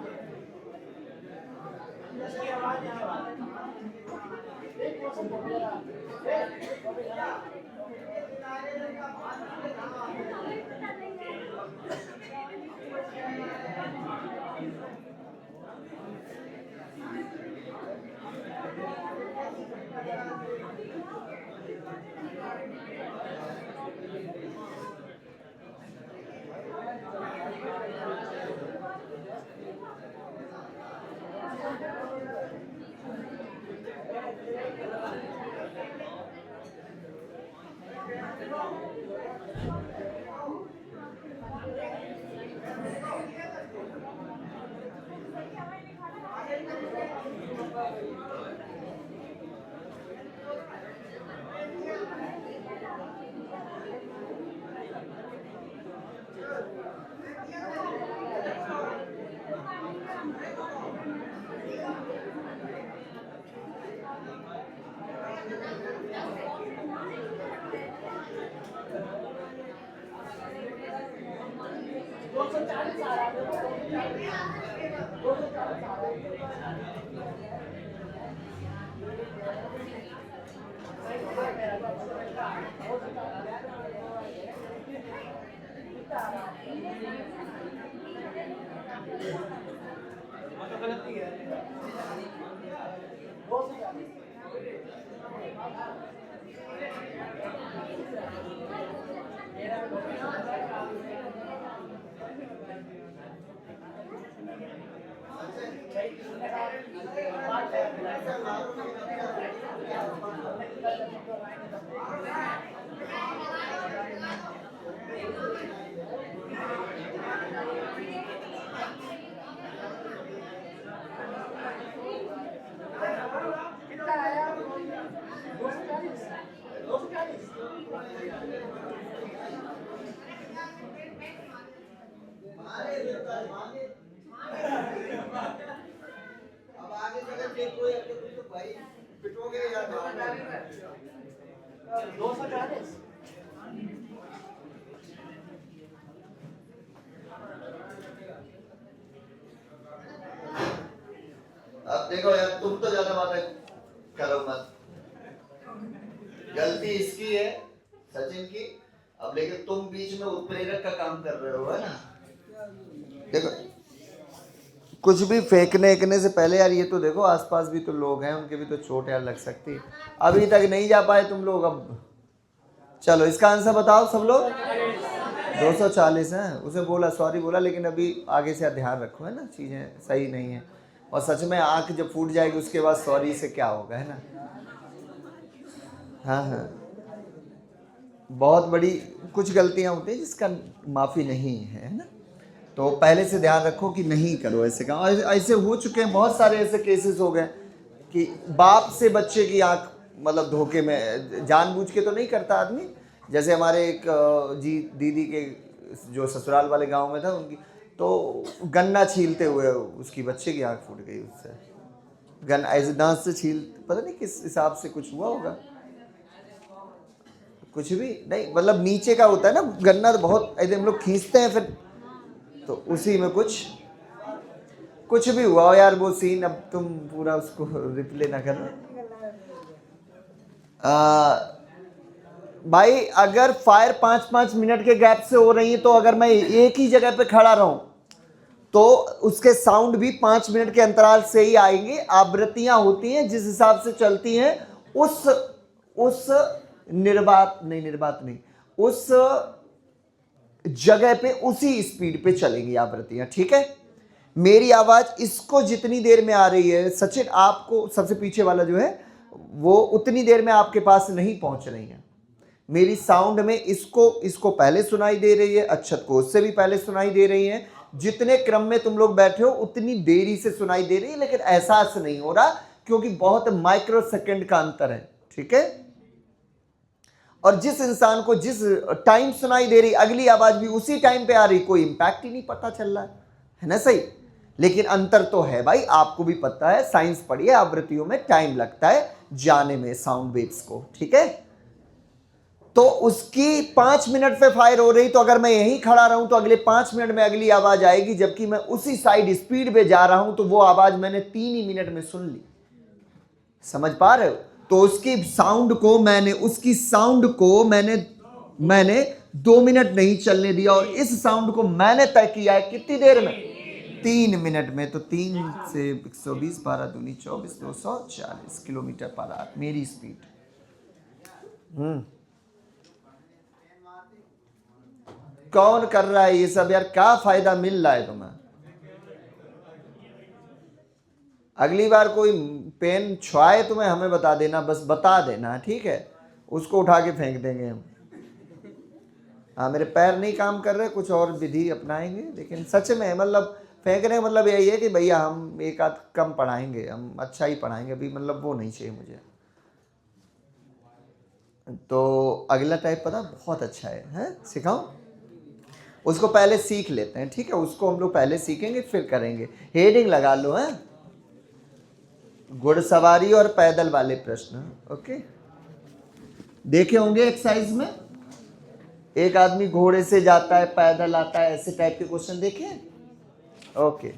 अब देखो यार, तुम तो ज्यादा बातें करो मत। गलती इसकी है, सचिन की। अब लेकिन तुम बीच में उत्प्रेरक का काम कर रहे हो, है ना। देखो कुछ भी फेंकने से पहले यार ये तो देखो, आसपास भी तो लोग हैं, उनके भी तो चोट यार लग सकती। अभी तक नहीं जा पाए तुम लोग, अब चलो इसका आंसर बताओ सब लोग। 240 है। उसे बोला सॉरी बोला, लेकिन अभी आगे से ध्यान रखो, है ना, चीज़ें सही नहीं है। और सच में आँख जब फूट जाएगी उसके बाद सॉरी से क्या होगा, है ना। हाँ हाँ, बहुत बड़ी कुछ गलतियाँ होती हैं जिसका माफ़ी नहीं है ना। तो पहले से ध्यान रखो कि नहीं करो ऐसे काम। ऐसे हो चुके हैं, बहुत सारे ऐसे केसेस हो गए कि बाप से बच्चे की आँख मतलब धोखे में, जानबूझ के तो नहीं करता आदमी। जैसे हमारे एक जी दीदी के जो ससुराल वाले गांव में था उनकी, तो गन्ना छीलते हुए उसकी बच्चे की आँख फूट गई उससे। गन्ना ऐसे दांत से छील, पता नहीं किस हिसाब से कुछ हुआ होगा, कुछ भी नहीं, मतलब नीचे का होता है ना गन्ना, तो बहुत ऐसे हम लोग खींचते हैं फिर, तो उसी में कुछ भी हुआ हो यार वो सीन। अब तुम पूरा उसको रिप्ले ना करना। भाई अगर फायर 5-5 मिनट के गैप से हो रही है, तो अगर मैं एक ही जगह पे खड़ा रहूं तो उसके साउंड भी 5 मिनट के अंतराल से ही आएंगे। आवृत्तियां होती हैं जिस हिसाब से चलती हैं, उस निर्बात नहीं, उस जगह पे उसी स्पीड पे चलेंगी आवृत्तियां, ठीक है। मेरी आवाज इसको जितनी देर में आ रही है सचिन, आपको सबसे पीछे वाला जो है वो उतनी देर में आपके पास नहीं पहुंच रही है। मेरी साउंड में इसको पहले सुनाई दे रही है, अच्छत को उससे भी पहले सुनाई दे रही है। जितने क्रम में तुम लोग बैठे हो उतनी देरी से सुनाई दे रही है, लेकिन एहसास नहीं हो रहा क्योंकि बहुत माइक्रो सेकंड का अंतर है, ठीक है। और जिस इंसान को जिस टाइम सुनाई दे रही अगली आवाज भी उसी टाइम पे आ रही, कोई इंपैक्ट ही नहीं पता चल रहा है ना, सही। लेकिन अंतर तो है भाई, आपको भी पता है, साइंस पढ़िए, आवृत्तियों में टाइम लगता है जाने में साउंड वेव्स को, ठीक है। तो उसकी 5 मिनट पे फायर हो रही, तो अगर मैं यहीं खड़ा रहूं तो अगले 5 मिनट में अगली आवाज आएगी, जबकि मैं उसी साइड स्पीड पे जा रहा हूं तो वो आवाज मैंने 3 ही मिनट में सुन ली। समझ पा रहे हो। तो उसकी साउंड को मैंने 2 मिनट नहीं चलने दिया, और इस साउंड को मैंने तय किया है कितनी देर में, 3 मिनट में। तो 3 से 120, 12 दूनी 24, 240 किलोमीटर पर आवर मेरी स्पीड। कौन कर रहा है ये सब यार, क्या फायदा मिल रहा है तुम्हें। अगली बार कोई पेन छुआए तुम्हें हमें बता देना, बस बता देना, ठीक है, उसको उठा के फेंक देंगे हम। हाँ, मेरे पैर नहीं काम कर रहे, कुछ और विधि अपनाएंगे, लेकिन सच में मतलब फेंकने का मतलब यही है कि भैया हम एक आध कम पढ़ाएंगे, हम अच्छा ही पढ़ाएंगे, अभी मतलब वो नहीं चाहिए मुझे। तो अगला टाइप पता बहुत अच्छा है सिखाऊं, उसको पहले सीख लेते हैं, ठीक है, उसको हम लोग पहले सीखेंगे फिर करेंगे। हेडिंग लगा लो, है घुड़सवारी और पैदल वाले प्रश्न, ओके। देखे होंगे एक्सरसाइज में, एक आदमी घोड़े से जाता है, पैदल आता है, ऐसे टाइप के क्वेश्चन देखे, ओके।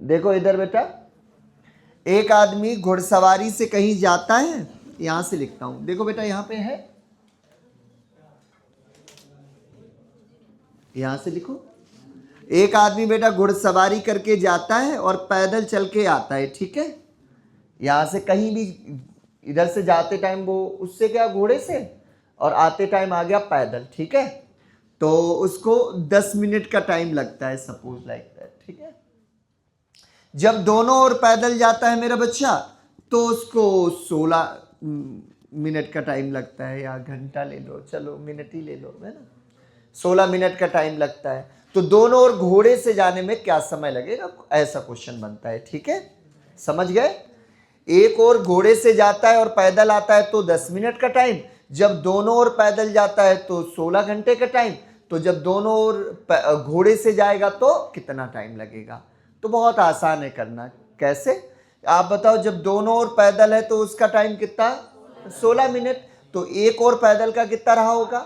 देखो इधर बेटा, एक आदमी घुड़सवारी से कहीं जाता है, यहां से लिखता हूं, देखो बेटा यहां पे है, यहां से लिखो। एक आदमी बेटा घुड़सवारी करके जाता है और पैदल चल के आता है, ठीक है। यहां से कहीं भी, इधर से जाते टाइम वो उससे क्या घोड़े से, और आते टाइम आ गया पैदल, ठीक है। तो उसको 10 मिनट का टाइम लगता है, सपोज लाइक दैट, ठीक है। जब दोनों ओर पैदल जाता है मेरा बच्चा, तो उसको 16 मिनट का टाइम लगता है, या घंटा ले लो, चलो मिनट ही ले लो, है ना, 16 मिनट का टाइम लगता है। तो दोनों ओर घोड़े से जाने में क्या समय लगेगा, ऐसा क्वेश्चन बनता है, ठीक है, समझ गए। एक ओर घोड़े से जाता है और पैदल आता है तो 10 मिनट का टाइम, जब दोनों ओर पैदल जाता है तो 16 घंटे का टाइम, तो जब दोनों ओर घोड़े से जाएगा तो कितना टाइम लगेगा। तो बहुत आसान है करना, कैसे आप बताओ। जब दोनों ओर पैदल है तो उसका टाइम कितना, 16 मिनट। तो एक और पैदल का कितना रहा होगा,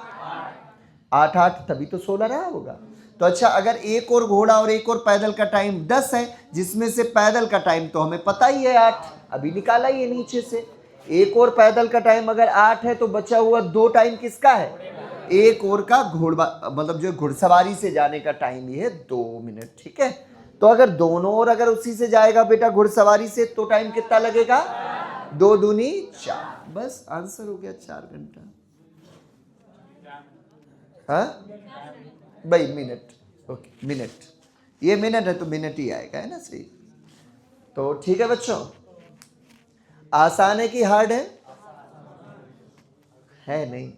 8, तभी तो 16 रहा होगा। तो अच्छा, अगर एक और घोड़ा और एक और पैदल का टाइम 10 है, जिसमें से पैदल का टाइम तो हमें पता ही है 8, अभी निकाला ही है नीचे से। एक और पैदल का टाइम अगर 8 है, तो बचा हुआ 2 टाइम किसका है, एक और का घोड़ा, मतलब जो घुड़सवारी से जाने का टाइम ही है 2 मिनट, ठीक है। तो अगर दोनों ओर अगर उसी से जाएगा बेटा घुड़सवारी से तो टाइम कितना लगेगा? 2 दूनी 4। बस आंसर हो गया 4 घंटा। हाँ भाई मिनट, ओके मिनट, ये मिनट है तो मिनट ही आएगा, है ना सही। तो ठीक है बच्चों, आसान है कि हार्ड है? नहीं,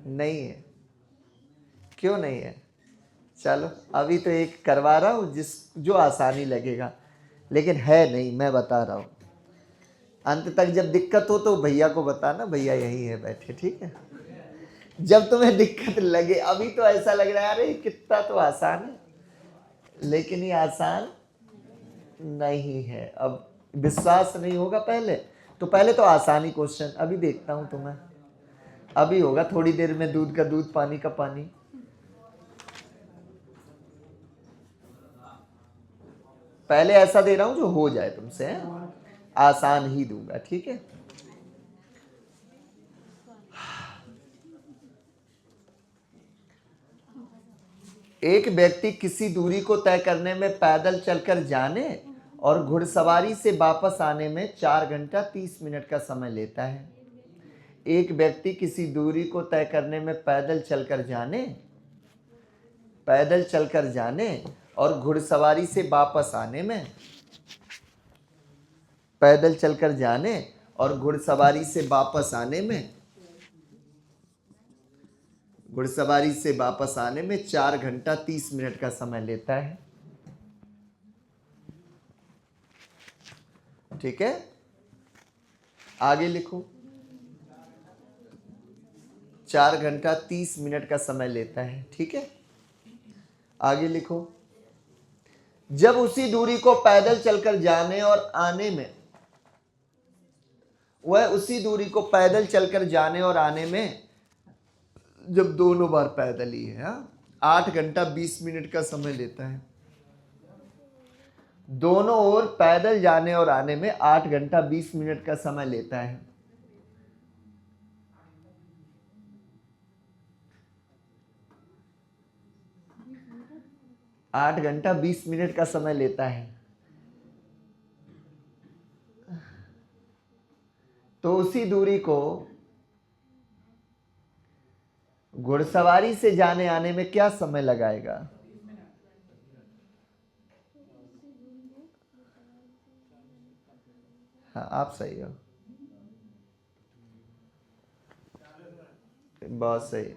नहीं है। क्यों नहीं है? चलो अभी तो एक करवा रहा हूं जो आसानी लगेगा, लेकिन है नहीं, मैं बता रहा हूं। अंत तक जब दिक्कत हो तो भैया को बताना, भैया यही है बैठे, ठीक है। जब तुम्हें दिक्कत लगे, अभी तो ऐसा लग रहा है अरे कितना तो आसान है, लेकिन ये आसान नहीं है। अब विश्वास नहीं होगा पहले तो आसानी क्वेश्चन अभी देखता हूं तुम्हें, अभी होगा थोड़ी देर में दूध का दूध पानी का पानी। पहले ऐसा दे रहा हूं जो हो जाए तुमसे, है? आसान ही दूंगा, ठीक है। एक व्यक्ति किसी दूरी को तय करने में पैदल चलकर जाने और घुड़सवारी से वापस आने में 4 घंटा 30 मिनट का समय लेता है। एक व्यक्ति किसी दूरी को तय करने में पैदल चलकर जाने और घुड़सवारी से वापस आने में, पैदल चलकर जाने और घुड़सवारी से वापस आने में 4 घंटा 30 मिनट का समय लेता है। ठीक है, आगे लिखो। 4 घंटा 30 मिनट का समय लेता है, ठीक है। आगे लिखो। जब उसी दूरी को पैदल चलकर जाने और आने में, जब दोनों बार पैदल ही है, 8 घंटा 20 मिनट का समय लेता है। दोनों ओर पैदल जाने और आने में 8 घंटा 20 मिनट का समय लेता है। आठ घंटा 20 मिनट का समय लेता है। तो उसी दूरी को घुड़सवारी से जाने आने में क्या समय लगाएगा? हाँ आप सही हो, बहुत सही।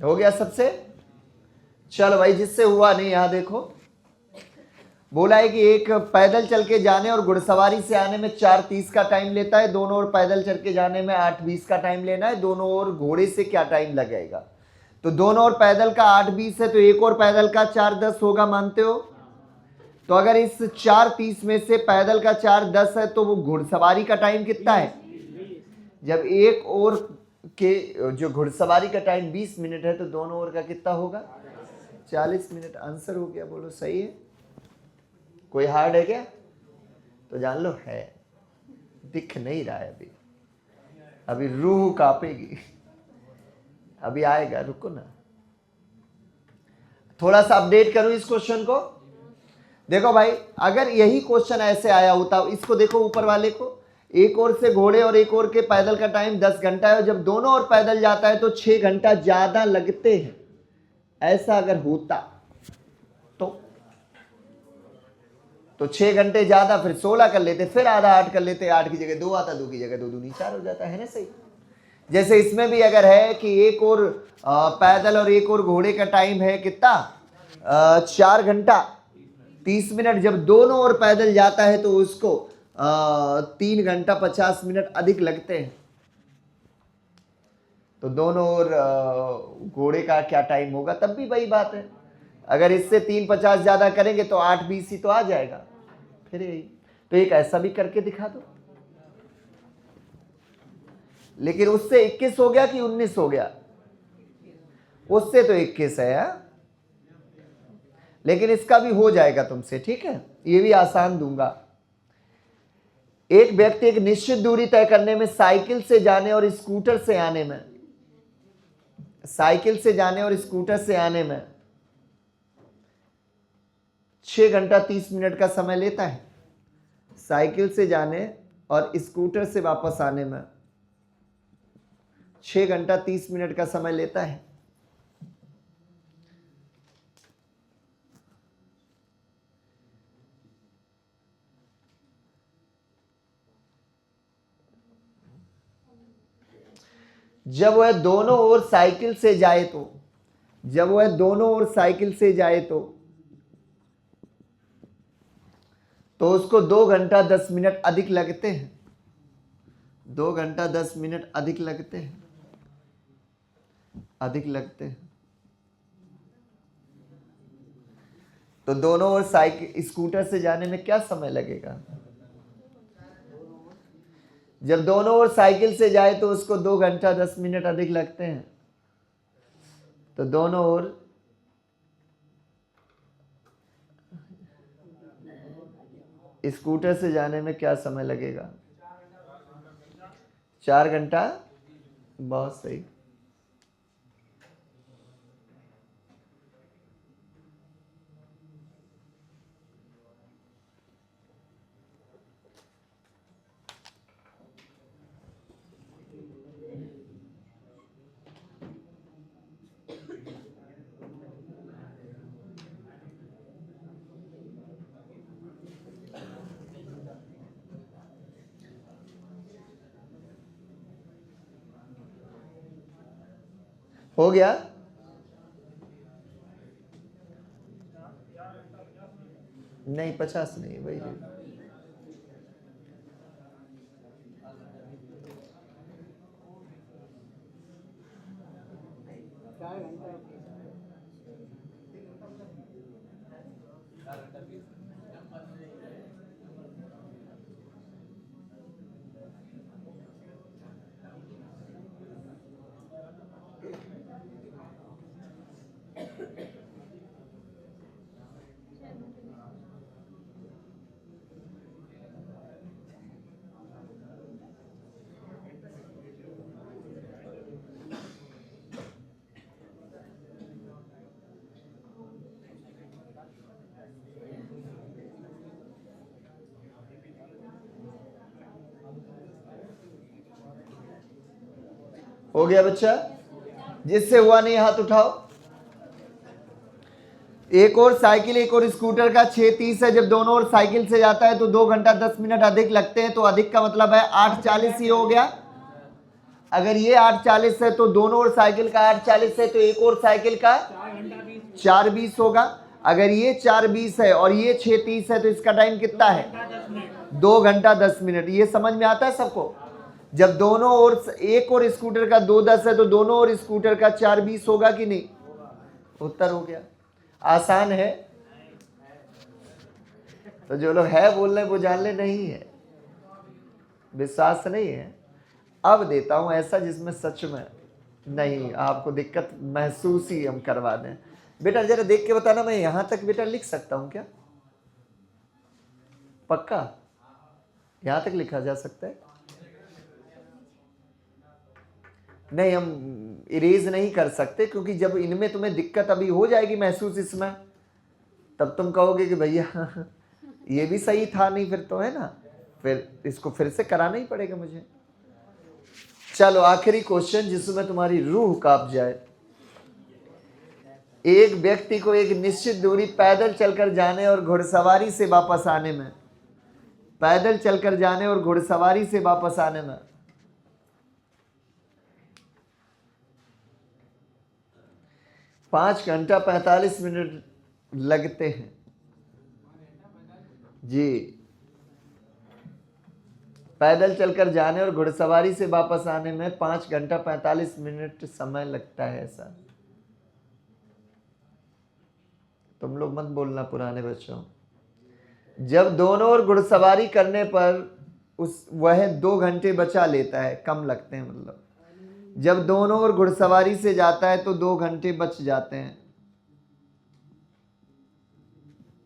हो गया सबसे? चलो भाई, जिससे हुआ नहीं, यहां देखो बोला है कि एक पैदल चल के जाने और घुड़सवारी से आने में 4:30 का टाइम लेता है। दोनों ओर पैदल चल के जाने में 8:20 का टाइम लेना है। दोनों ओर घोड़े से क्या टाइम लगेगा? तो दोनों ओर पैदल का 8:20 है, तो एक और पैदल का 4:10 होगा, मानते हो? तो अगर इस 4:30 में से पैदल का 4:10 है तो वो घुड़सवारी का टाइम कितना है? जब एक ओर के जो घुड़सवारी का टाइम 20 मिनट है तो दोनों ओर का कितना होगा? 40 मिनट। आंसर हो गया, बोलो सही है। कोई हार्ड है क्या? तो जान लो है, दिख नहीं रहा है अभी रूह कांपेगी, अभी आएगा, रुको ना, थोड़ा सा अपडेट करूं इस क्वेश्चन को। देखो भाई, अगर यही क्वेश्चन ऐसे आया होता, इसको देखो ऊपर वाले को, एक ओर से घोड़े और एक ओर के पैदल का टाइम 10 घंटा है और जब दोनों ओर पैदल जाता है तो 6 घंटा ज्यादा लगते हैं। ऐसा अगर होता तो 6 घंटे ज्यादा, फिर 16 कर लेते, फिर आधा 8 कर लेते, 8 की जगह 2 आता, 2 की जगह 2 दूनी 4 हो जाता है ना सही। जैसे इसमें भी अगर है कि एक और पैदल और एक और घोड़े का टाइम है कितना? 4 घंटा 30 मिनट। जब दोनों ओर पैदल जाता है तो उसको 3 घंटा 50 मिनट अधिक लगते हैं। तो दोनों ओर घोड़े का क्या टाइम होगा, तब भी वही बात है। अगर इससे 3:50 ज़्यादा करेंगे तो 8:20 ही तो आ जाएगा, फिर यही। तो एक ऐसा भी करके दिखा दो। लेकिन उससे 21 हो गया कि 19 हो गया? उससे तो 21 है यार, लेकिन इसका भी हो जाएगा तुमसे, ठीक है, ये भी आसान दूंगा। एक व्यक्ति एक निश्चित दूरी तय करने में साइकिल से जाने और स्कूटर से आने में 6 घंटा 30 मिनट का समय लेता है। साइकिल से जाने और स्कूटर से वापस आने में 6 घंटा 30 मिनट का समय लेता है। जब वह दोनों ओर साइकिल से जाए तो उसको 2 घंटा 10 मिनट अधिक लगते हैं। 2 घंटा 10 मिनट अधिक लगते हैं। तो दोनों ओर साइकिल स्कूटर से जाने में क्या समय लगेगा? जब दोनों ओर साइकिल से जाए तो उसको 2 घंटा 10 मिनट अधिक लगते हैं। तो दोनों ओर स्कूटर से जाने में क्या समय लगेगा? 4 घंटा। बहुत सही। हो गया? नहीं 50 नहीं, वही हो गया बच्चा? जिससे हुआ नहीं हाथ उठाओ। एक और साइकिल एक और स्कूटर का 6:30 है। जब दोनों ओर साइकिल से जाता है तो 2 घंटा 10 मिनट अधिक लगते हैं। तो अधिक का मतलब है 8:40 ही हो गया। अगर ये 8:40 है तो दोनों ओर साइकिल का 8:40 है, तो एक और साइकिल का 4:20 होगा। अगर ये 4:20 है और ये 6:30 है तो इसका टाइम कितना है? 2 घंटा 10 मिनट। ये समझ में आता है सबको? जब दोनों ओर एक और स्कूटर का 2:10 है तो दोनों ओर स्कूटर का 4:20 होगा कि नहीं? उत्तर हो गया। आसान है। तो जो लोग है बोल रहे वो जान ले, नहीं है, विश्वास नहीं है। अब देता हूं ऐसा जिसमें सच में नहीं आपको दिक्कत महसूस ही हम करवा दें। बेटा जरा देख के बताना, मैं यहां तक बेटा लिख सकता हूं क्या? पक्का यहां तक लिखा जा सकता है? नहीं, हम इरेज नहीं कर सकते, क्योंकि जब इनमें तुम्हें दिक्कत अभी हो जाएगी महसूस इसमें, तब तुम कहोगे कि भैया ये भी सही था नहीं, फिर तो है ना, फिर इसको फिर से कराना ही पड़ेगा मुझे। चलो आखिरी क्वेश्चन जिसमें तुम्हारी रूह कांप जाए। एक व्यक्ति को एक निश्चित दूरी पैदल चलकर जाने और घुड़सवारी से वापस आने में 5 घंटा 45 मिनट लगते हैं जी। पैदल चलकर जाने और घुड़सवारी से वापस आने में 5 घंटा 45 मिनट समय लगता है। ऐसा तुम लोग मत बोलना पुराने बच्चों। जब दोनों ओर घुड़सवारी करने पर वह 2 घंटे बचा लेता है, कम लगते हैं मतलब। जब दोनों ओर घुड़सवारी से जाता है तो 2 घंटे बच जाते हैं,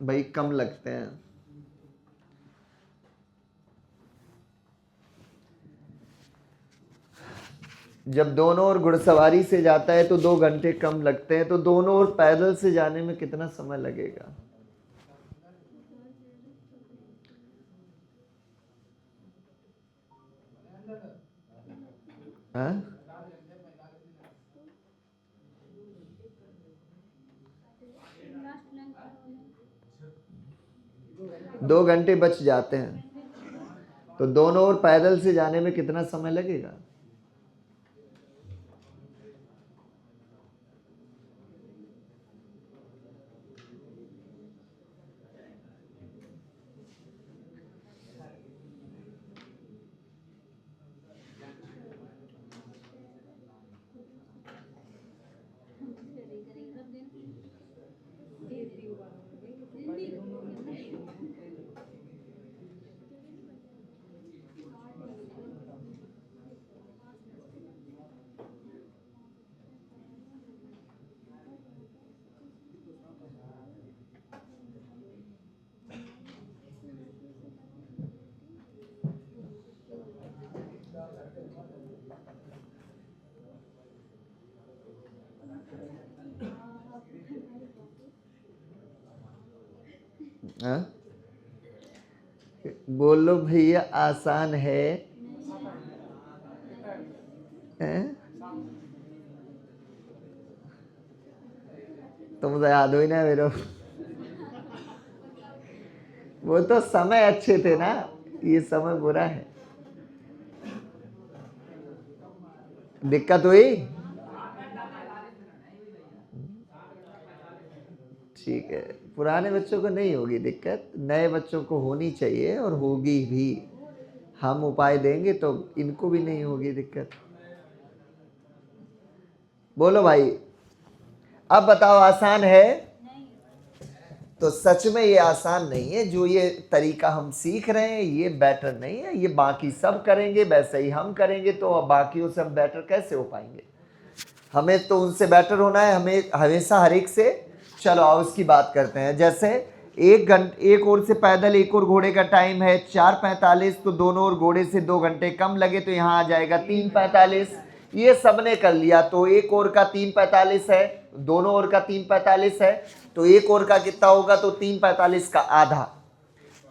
भाई कम लगते हैं। जब दोनों ओर घुड़सवारी से जाता है तो 2 घंटे कम लगते हैं, तो दोनों ओर पैदल से जाने में कितना समय लगेगा? हाँ? 2 घंटे बच जाते हैं, तो दोनों ओर पैदल से जाने में कितना समय लगेगा? हाँ? बोलो भैया आसान है? तुम तो याद हो ही ना मेरे। वो तो समय अच्छे थे ना, ये समय बुरा है। दिक्कत हुई? ठीक है, पुराने बच्चों को नहीं होगी दिक्कत, नए बच्चों को होनी चाहिए और होगी भी। हम उपाय देंगे तो इनको भी नहीं होगी दिक्कत। बोलो भाई, अब बताओ आसान है? तो सच में ये आसान नहीं है। जो ये तरीका हम सीख रहे हैं ये बेटर नहीं है। ये बाकी सब करेंगे वैसे ही हम करेंगे, तो बाकियों से हम बेटर कैसे हो पाएंगे? हमें तो उनसे बेटर होना है, हमें हमेशा हर एक से। चलो आओ उसकी बात करते हैं। जैसे एक ओर से पैदल एक और घोड़े का टाइम है 4:45, तो दोनों ओर घोड़े से 2 घंटे कम लगे, तो यहाँ आ जाएगा 3:45। ये सबने कर लिया, तो एक ओर का 3:45 है, दोनों ओर का 3:45 है, तो एक ओर का कितना होगा? तो 3:45 का आधा।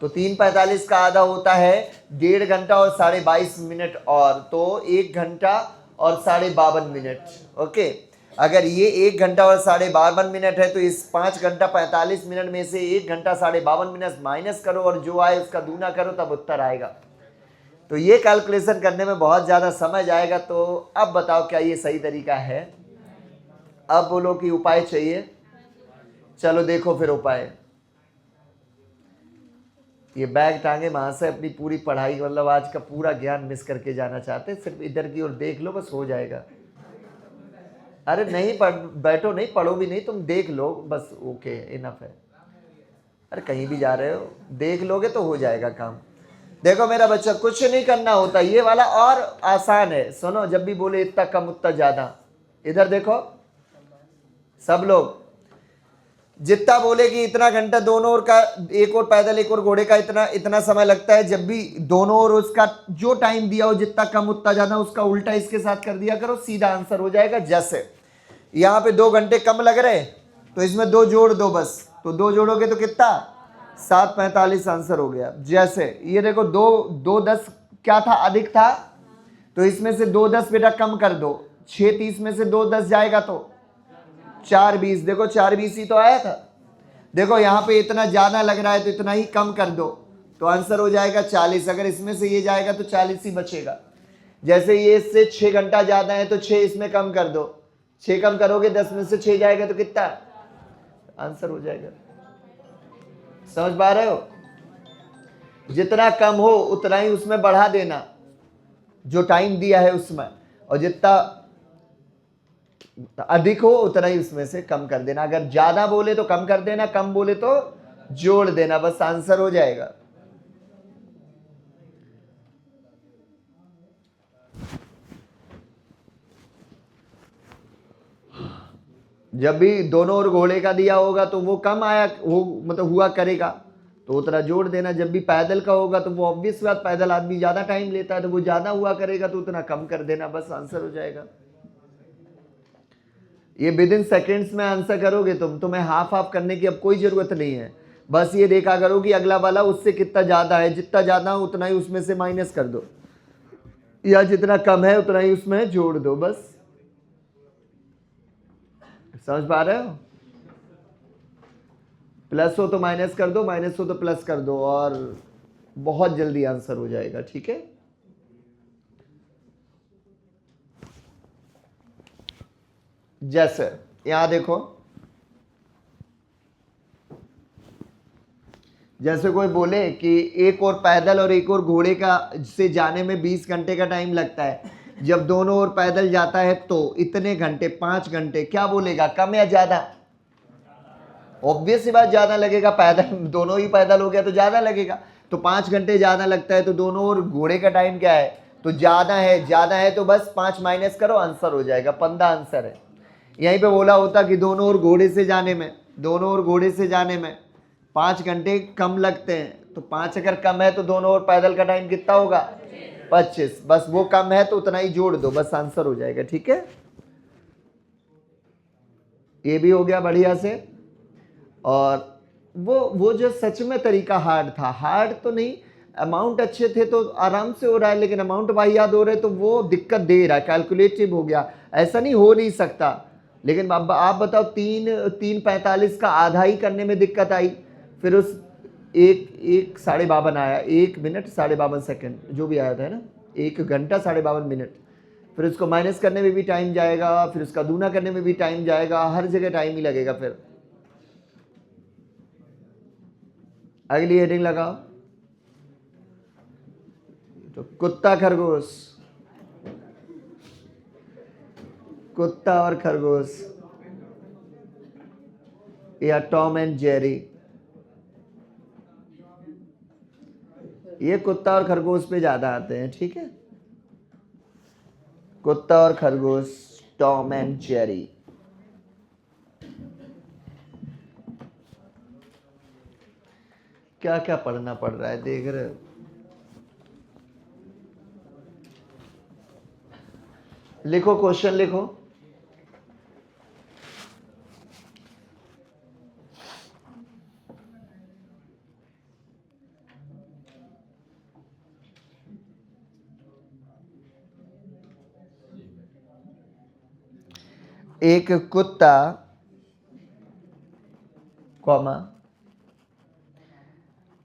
तो 3:45 का आधा होता है 1.5 घंटा और 22.5 मिनट, और तो 1 घंटा और 52 मिनट। ओके, अगर ये 1 घंटा और 52 मिनट है, तो इस 5 घंटा 45 मिनट में से 1 घंटा 52 मिनट माइनस करो और जो आए उसका दूना करो, तब उत्तर आएगा। तो ये कैलकुलेशन करने में बहुत ज़्यादा समय जाएगा। तो अब बताओ क्या ये सही तरीका है? अब बोलो कि उपाय चाहिए। चलो देखो फिर उपाय। ये बैग टांगे वहां से अपनी पूरी पढ़ाई, मतलब आज का पूरा ज्ञान मिस करके जाना चाहते हैं, सिर्फ इधर की ओर देख लो बस हो जाएगा। अरे नहीं बैठो, नहीं पढ़ो भी नहीं, तुम देख लो बस, ओके इनफ है। अरे कहीं भी जा रहे हो, देख लोगे तो हो जाएगा काम। देखो मेरा बच्चा, कुछ नहीं करना होता, ये वाला और आसान है। सुनो, जब भी बोले इतना कम उतना ज्यादा, इधर देखो सब लोग, जितना बोले कि इतना घंटा दोनों ओर का, एक और पैदल एक और घोड़े का इतना समय लगता है, जब भी दोनों ओर उसका जो टाइम दिया हो जितना कम उतना ज्यादा, उसका उल्टा इसके साथ कर दिया करो, सीधा आंसर हो जाएगा। जैसे यहाँ पे 2 घंटे कम लग रहे, तो इसमें 2 जोड़ दो बस, तो 2 जोड़ोगे तो कितना? 7:45 आंसर हो गया। जैसे ये देखो 2:10 क्या था? अधिक था, तो इसमें से 2:10 बेटा कम कर दो, 6:30 में से 2:10 जाएगा तो 4:20। देखो 4:20 ही तो आया था। देखो यहाँ पे इतना ज्यादा लग रहा है तो इतना ही कम कर दो, तो आंसर हो जाएगा 40। अगर इसमें से ये जाएगा तो 40 ही बचेगा। जैसे ये इससे 6 घंटा ज्यादा है, तो 6 इसमें कम कर दो, 6 कम करोगे 10 में से 6 जाएगा तो कितना? आंसर हो जाएगा। समझ पा रहे हो? जितना कम हो उतना ही उसमें बढ़ा देना जो टाइम दिया है उसमें, और जितना अधिक हो उतना ही उसमें से कम कर देना। अगर ज्यादा बोले तो कम कर देना, कम बोले तो जोड़ देना, बस आंसर हो जाएगा। जब भी दोनों ओर घोड़े का दिया होगा तो वो कम आया हो, मतलब हुआ करेगा तो उतना जोड़ देना। जब भी पैदल का होगा तो वो ऑब्वियस बात, पैदल आदमी ज्यादा टाइम लेता है तो वो ज्यादा हुआ करेगा तो उतना कम कर देना, बस आंसर हो जाएगा। ये विद इन सेकेंड्स में आंसर करोगे तुम, तुम्हें हाफ हाफ करने की अब कोई जरूरत नहीं है। बस ये देखा करो कि अगला वाला उससे कितना ज्यादा है, जितना ज्यादा हो उतना ही उसमें से माइनस कर दो, या जितना कम है उतना ही उसमें जोड़ दो, बस। समझ पा रहे हो? प्लस हो तो माइनस कर दो, माइनस हो तो प्लस कर दो, और बहुत जल्दी आंसर हो जाएगा। ठीक है, जैसे यहां देखो, जैसे कोई बोले कि एक और पैदल और एक और घोड़े का से जाने में 20 घंटे का टाइम लगता है, जब दोनों ओर पैदल जाता है तो इतने घंटे, 5 घंटे, क्या बोलेगा, कम या ज्यादा? ऑब्वियस सी बात ज्यादा लगेगा, पैदल दोनों ही पैदल हो गया तो ज्यादा लगेगा। तो 5 घंटे ज्यादा लगता है, तो दोनों ओर घोड़े का टाइम क्या है, तो ज्यादा है। ज्यादा है तो बस 5 माइनस करो, आंसर हो जाएगा, 15 आंसर है। यहीं पे बोला होता कि दोनों ओर घोड़े से जाने में, दोनों ओर घोड़े से जाने में 5 घंटे कम लगते हैं, तो 5 अगर कम है तो दोनों ओर पैदल का टाइम कितना होगा, 25। बस वो कम है तो उतना ही जोड़ दो, बस आंसर हो जाएगा। ठीक है, ये भी हो गया बढ़िया से। और वो जो सच में तरीका हार्ड था, हार्ड तो नहीं, अमाउंट अच्छे थे तो आराम से हो रहा है, लेकिन अमाउंट वाहियात हो रहे तो वो दिक्कत दे रहा है, कैलकुलेटिव हो गया, ऐसा नहीं हो नहीं सकता। लेकिन अब आप बताओ, 3:45 का आधा ही करने में दिक्कत आई, फिर उस एक 52 आया, 1 मिनट 52 सेकंड जो भी आया था ना, 1 घंटा 52 मिनट, फिर उसको माइनस करने में भी टाइम जाएगा, फिर उसका दूना करने में भी टाइम जाएगा, हर जगह टाइम ही लगेगा। फिर अगली हेडिंग लगाओ, तो कुत्ता खरगोश, कुत्ता और खरगोश, या टॉम एंड जेरी। ये कुत्ता और खरगोश पे ज्यादा आते हैं। ठीक है, कुत्ता और खरगोश, टॉम एंड जेरी। क्या क्या पढ़ना पड़ रहा है देख रहे हो? लिखो, क्वेश्चन लिखो। एक कुत्ता कॉमा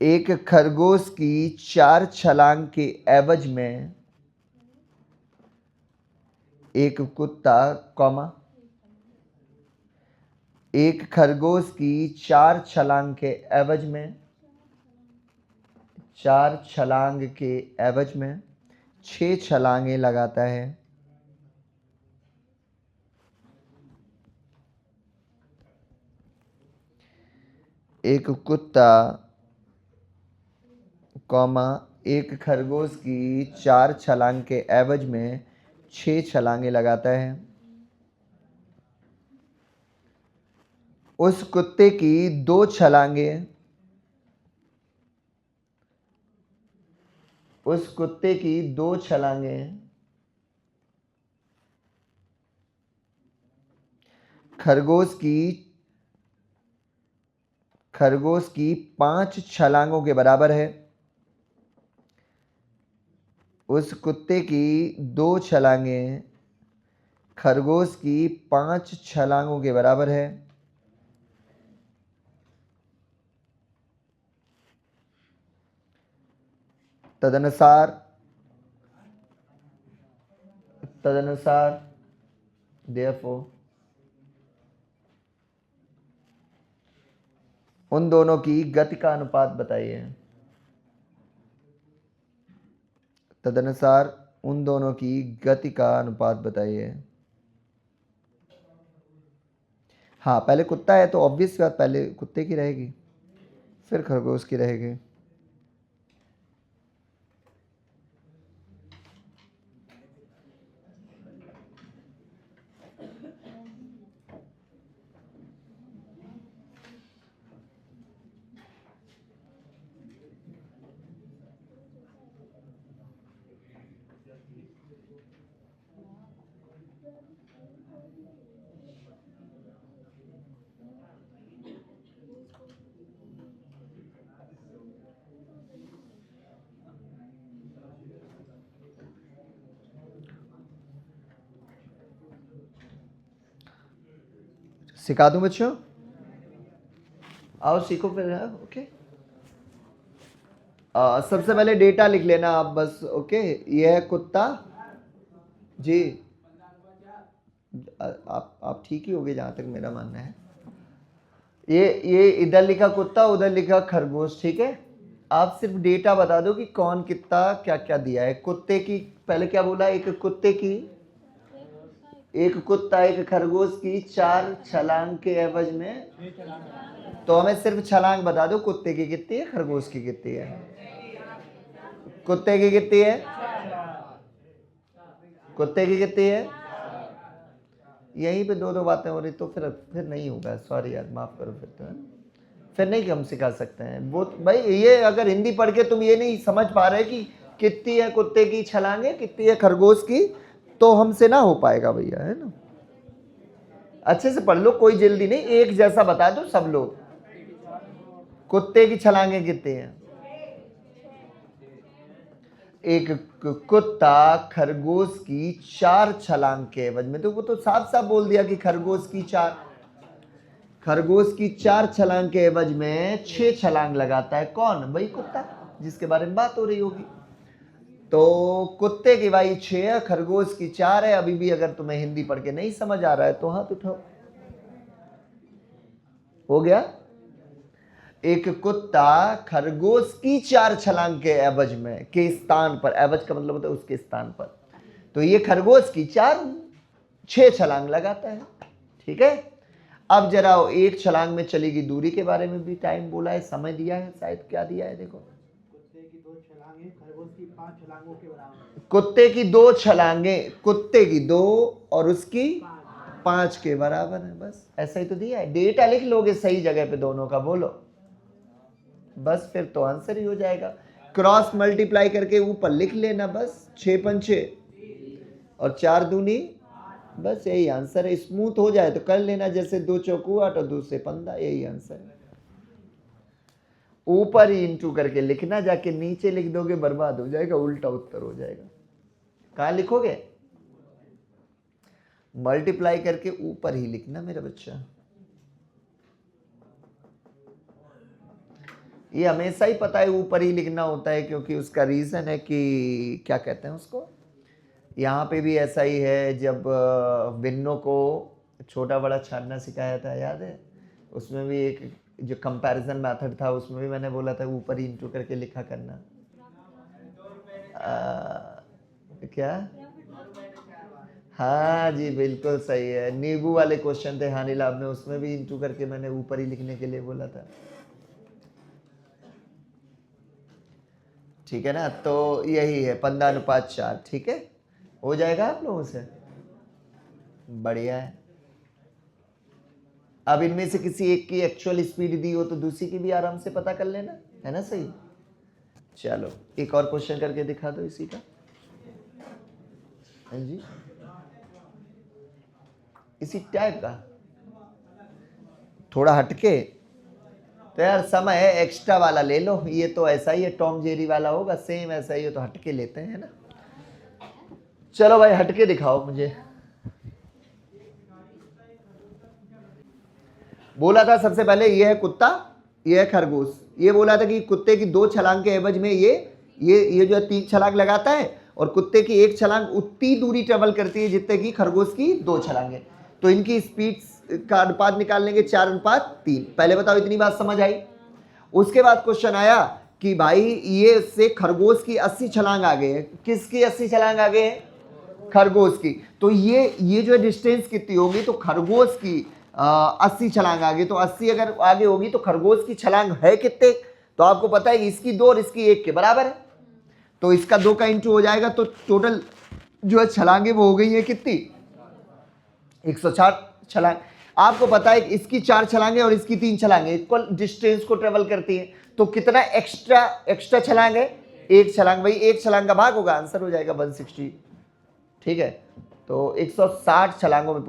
एक खरगोश की 4 छलांग के एवज में, एक कुत्ता कॉमा एक खरगोश की 4 छलांग के एवज में, 4 छलांग के एवज में 6 छलांगे लगाता है। एक कुत्ता कॉमा एक खरगोश की 4 छलांग के एवज में 6 छलांगे लगाता है। उस कुत्ते की 2 छलांगे, उस कुत्ते की 2 छलांगे खरगोश की 5 छलांगों के बराबर है। उस कुत्ते की 2 छलांगे खरगोश की 5 छलांगों के बराबर है। तदनुसार therefore उन दोनों की गति का अनुपात बताइए। तदनुसार उन दोनों की गति का अनुपात बताइए। हाँ, पहले कुत्ता है तो ऑब्वियस बात पहले कुत्ते की रहेगी, फिर खरगोश की रहेगी। सिखा दूं बच्चों? आओ सीखो फिर। ओके, सबसे पहले डेटा लिख लेना आप बस। ओके, ये है कुत्ता जी। आप ठीक ही होगे जहां तक मेरा मानना है। ये इधर लिखा कुत्ता, उधर लिखा खरगोश, ठीक है। आप सिर्फ डेटा बता दो कि कौन कितना क्या क्या दिया है। कुत्ते की पहले क्या बोला? एक कुत्ते की, एक कुत्ता एक खरगोश की 4 छलांग के एवज में। तो हमें सिर्फ छलांग बता दो, कुत्ते की कितनी है, खरगोश की कितनी है। कुत्ते की कितनी है? कुत्ते की कितनी है? यहीं पे दो बातें हो रही तो फिर नहीं होगा। सॉरी यार, माफ करो। फिर तो फिर नहीं हम सिखा सकते हैं वो भाई। ये अगर हिंदी पढ़ के तुम ये नहीं समझ पा रहे कि कितनी है कुत्ते की छलांगे, कितनी है खरगोश की, तो हमसे ना हो पाएगा भैया, है ना। अच्छे से पढ़ लो, कोई जल्दी नहीं, एक जैसा बता दो सब लोग। कुत्ते की छलांगे कितनी हैं? एक कुत्ता खरगोश की 4 छलांग के एवज में। तो वो तो साफ साफ बोल दिया कि खरगोश की 4 छलांग के एवज में 6 छलांग लगाता है। कौन? भाई कुत्ता, जिसके बारे में बात हो रही होगी। तो कुत्ते की भाई 6 है, खरगोश की 4 है। अभी भी अगर तुम्हें हिंदी पढ़ के नहीं समझ आ रहा है तो हाथ उठाओ। हो गया? एक कुत्ता खरगोश की 4 छलांग के एवज में, के स्थान पर, एवज का मतलब होता है उसके स्थान पर। तो ये खरगोश की 6 छलांग लगाता है, ठीक है। अब जरा एक छलांग में चली गई दूरी के बारे में भी टाइम बोला है, समय दिया है, शायद क्या दिया है देखो। कुत्ते की 2 छलांगे खरगोश की 5 छलांगों के बराबर। कुत्ते की 2 छलांगे, कुत्ते की 2 और उसकी 5 के बराबर है। बस ऐसा ही तो दिया है। डेटा लिख लोगे सही जगह पे दोनों का, बोलो बस, फिर तो आंसर ही हो जाएगा। क्रॉस मल्टीप्लाई करके ऊपर लिख लेना बस। 6 पंचे और 4 दूनी, बस यही आंसर है। स्मूथ हो जाए तो कर लेना, जैसे 2 चौकू 8 और 2 से 15, यही आंसर है। ऊपर ही इंटू करके लिखना, जाके नीचे लिख दोगे बर्बाद हो जाएगा, उल्टा उत्तर हो जाएगा। कहाँ लिखोगे? मल्टीप्लाई करके ऊपर ही लिखना मेरा बच्चा। ये हमेशा ही पता है ऊपर ही लिखना होता है, क्योंकि उसका रीजन है कि क्या कहते हैं उसको, यहाँ पे भी ऐसा ही है। जब विन्नो को छोटा बड़ा छानना सिखाया था, याद है? उसमें भी एक जो कंपैरिजन मेथड था, उसमें भी मैंने बोला था ऊपर ही इंटू करके लिखा करना। क्या? हाँ जी, बिल्कुल सही है। नींबू वाले क्वेश्चन थे हानि लाभ में, उसमें भी इंटू करके मैंने ऊपर ही लिखने के लिए बोला था, ठीक है ना। तो यही है 15:4, ठीक है। हो जाएगा आप लोगों से, बढ़िया है। अब इनमें से किसी एक की एक्चुअल स्पीड दी हो तो दूसरी की भी आराम से पता कर लेना, है ना। सही, चलो एक और क्वेश्चन करके दिखा दो इसी का। हाँ जी, इसी टाइप का, थोड़ा हटके। तो यार समय है, एक्स्ट्रा वाला ले लो। ये तो ऐसा ही है, टॉम जेरी वाला होगा, सेम ऐसा ही है, तो हटके लेते हैं ना। चलो भाई हटके दिखाओ मुझे। बोला था सबसे पहले ये है कुत्ता, ये है खरगोश। ये बोला था कि कुत्ते की 2 छलांग के एवज में ये जो है 3 छलांग लगाता है, और कुत्ते की 1 छलांग उतनी दूरी ट्रेवल करती है जितने की खरगोश की 2 छलांगे। तो इनकी स्पीड का अनुपात निकाल लेंगे 4:3। पहले बताओ इतनी बात समझ आई? उसके बाद क्वेश्चन आया कि भाई ये से खरगोश की 80 छलांग आगे है। किसकी 80 छलांग आगे है? खरगोश की। तो ये जो डिस्टेंस कितनी होगी? तो खरगोश की 80 छलांग आगे। तो 80 अगर आगे होगी तो खरगोश की छलांग है कितने? तो आपको पता है इसकी 2 और इसकी 1 के बराबर है। तो इसका 2 का इंटू हो जाएगा, तो टोटल जो है छलांगे वो हो गई है कितनी? 104 छलांग। आपको पता है इसकी 4 छलांगे और इसकी 3 छलांगे इक्वल डिस्टेंस को ट्रेवल करती है। तो कितना एक्स्ट्रा छलांग है? 1 छलांग। भाई 1 छलांग का भाग होगा, आंसर हो जाएगा 160। ठीक है, तो 160 छलांगों में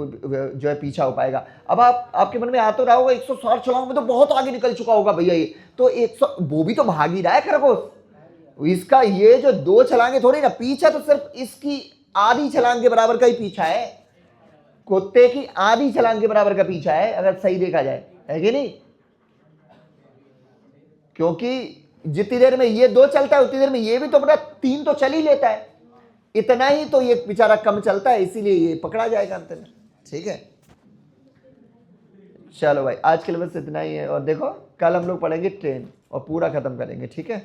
जो है पीछा हो पाएगा। अब आपके मन में आ तो रहा होगा 160 छलांग में तो बहुत आगे निकल चुका होगा भैया ये, तो 100 वो भी तो भाग ही रहा है खरगोश। इसका ये जो 2 छलांगे थोड़ी ना, पीछा तो सिर्फ इसकी आधी छलांग के बराबर का ही पीछा है। कुत्ते की आधी छलांग के बराबर का पीछा है अगर सही देखा जाए, है कि नहीं? क्योंकि जितनी देर में ये 2 चलता है उतनी देर में ये भी तो अपना 3 तो चल ही लेता है। इतना ही तो ये बेचारा कम चलता है, इसीलिए ये पकड़ा जाएगा अंत में। ठीक है, चलो भाई आज के लिए बस इतना ही है। और देखो कल हम लोग पढ़ेंगे ट्रेन और पूरा खत्म करेंगे। ठीक है।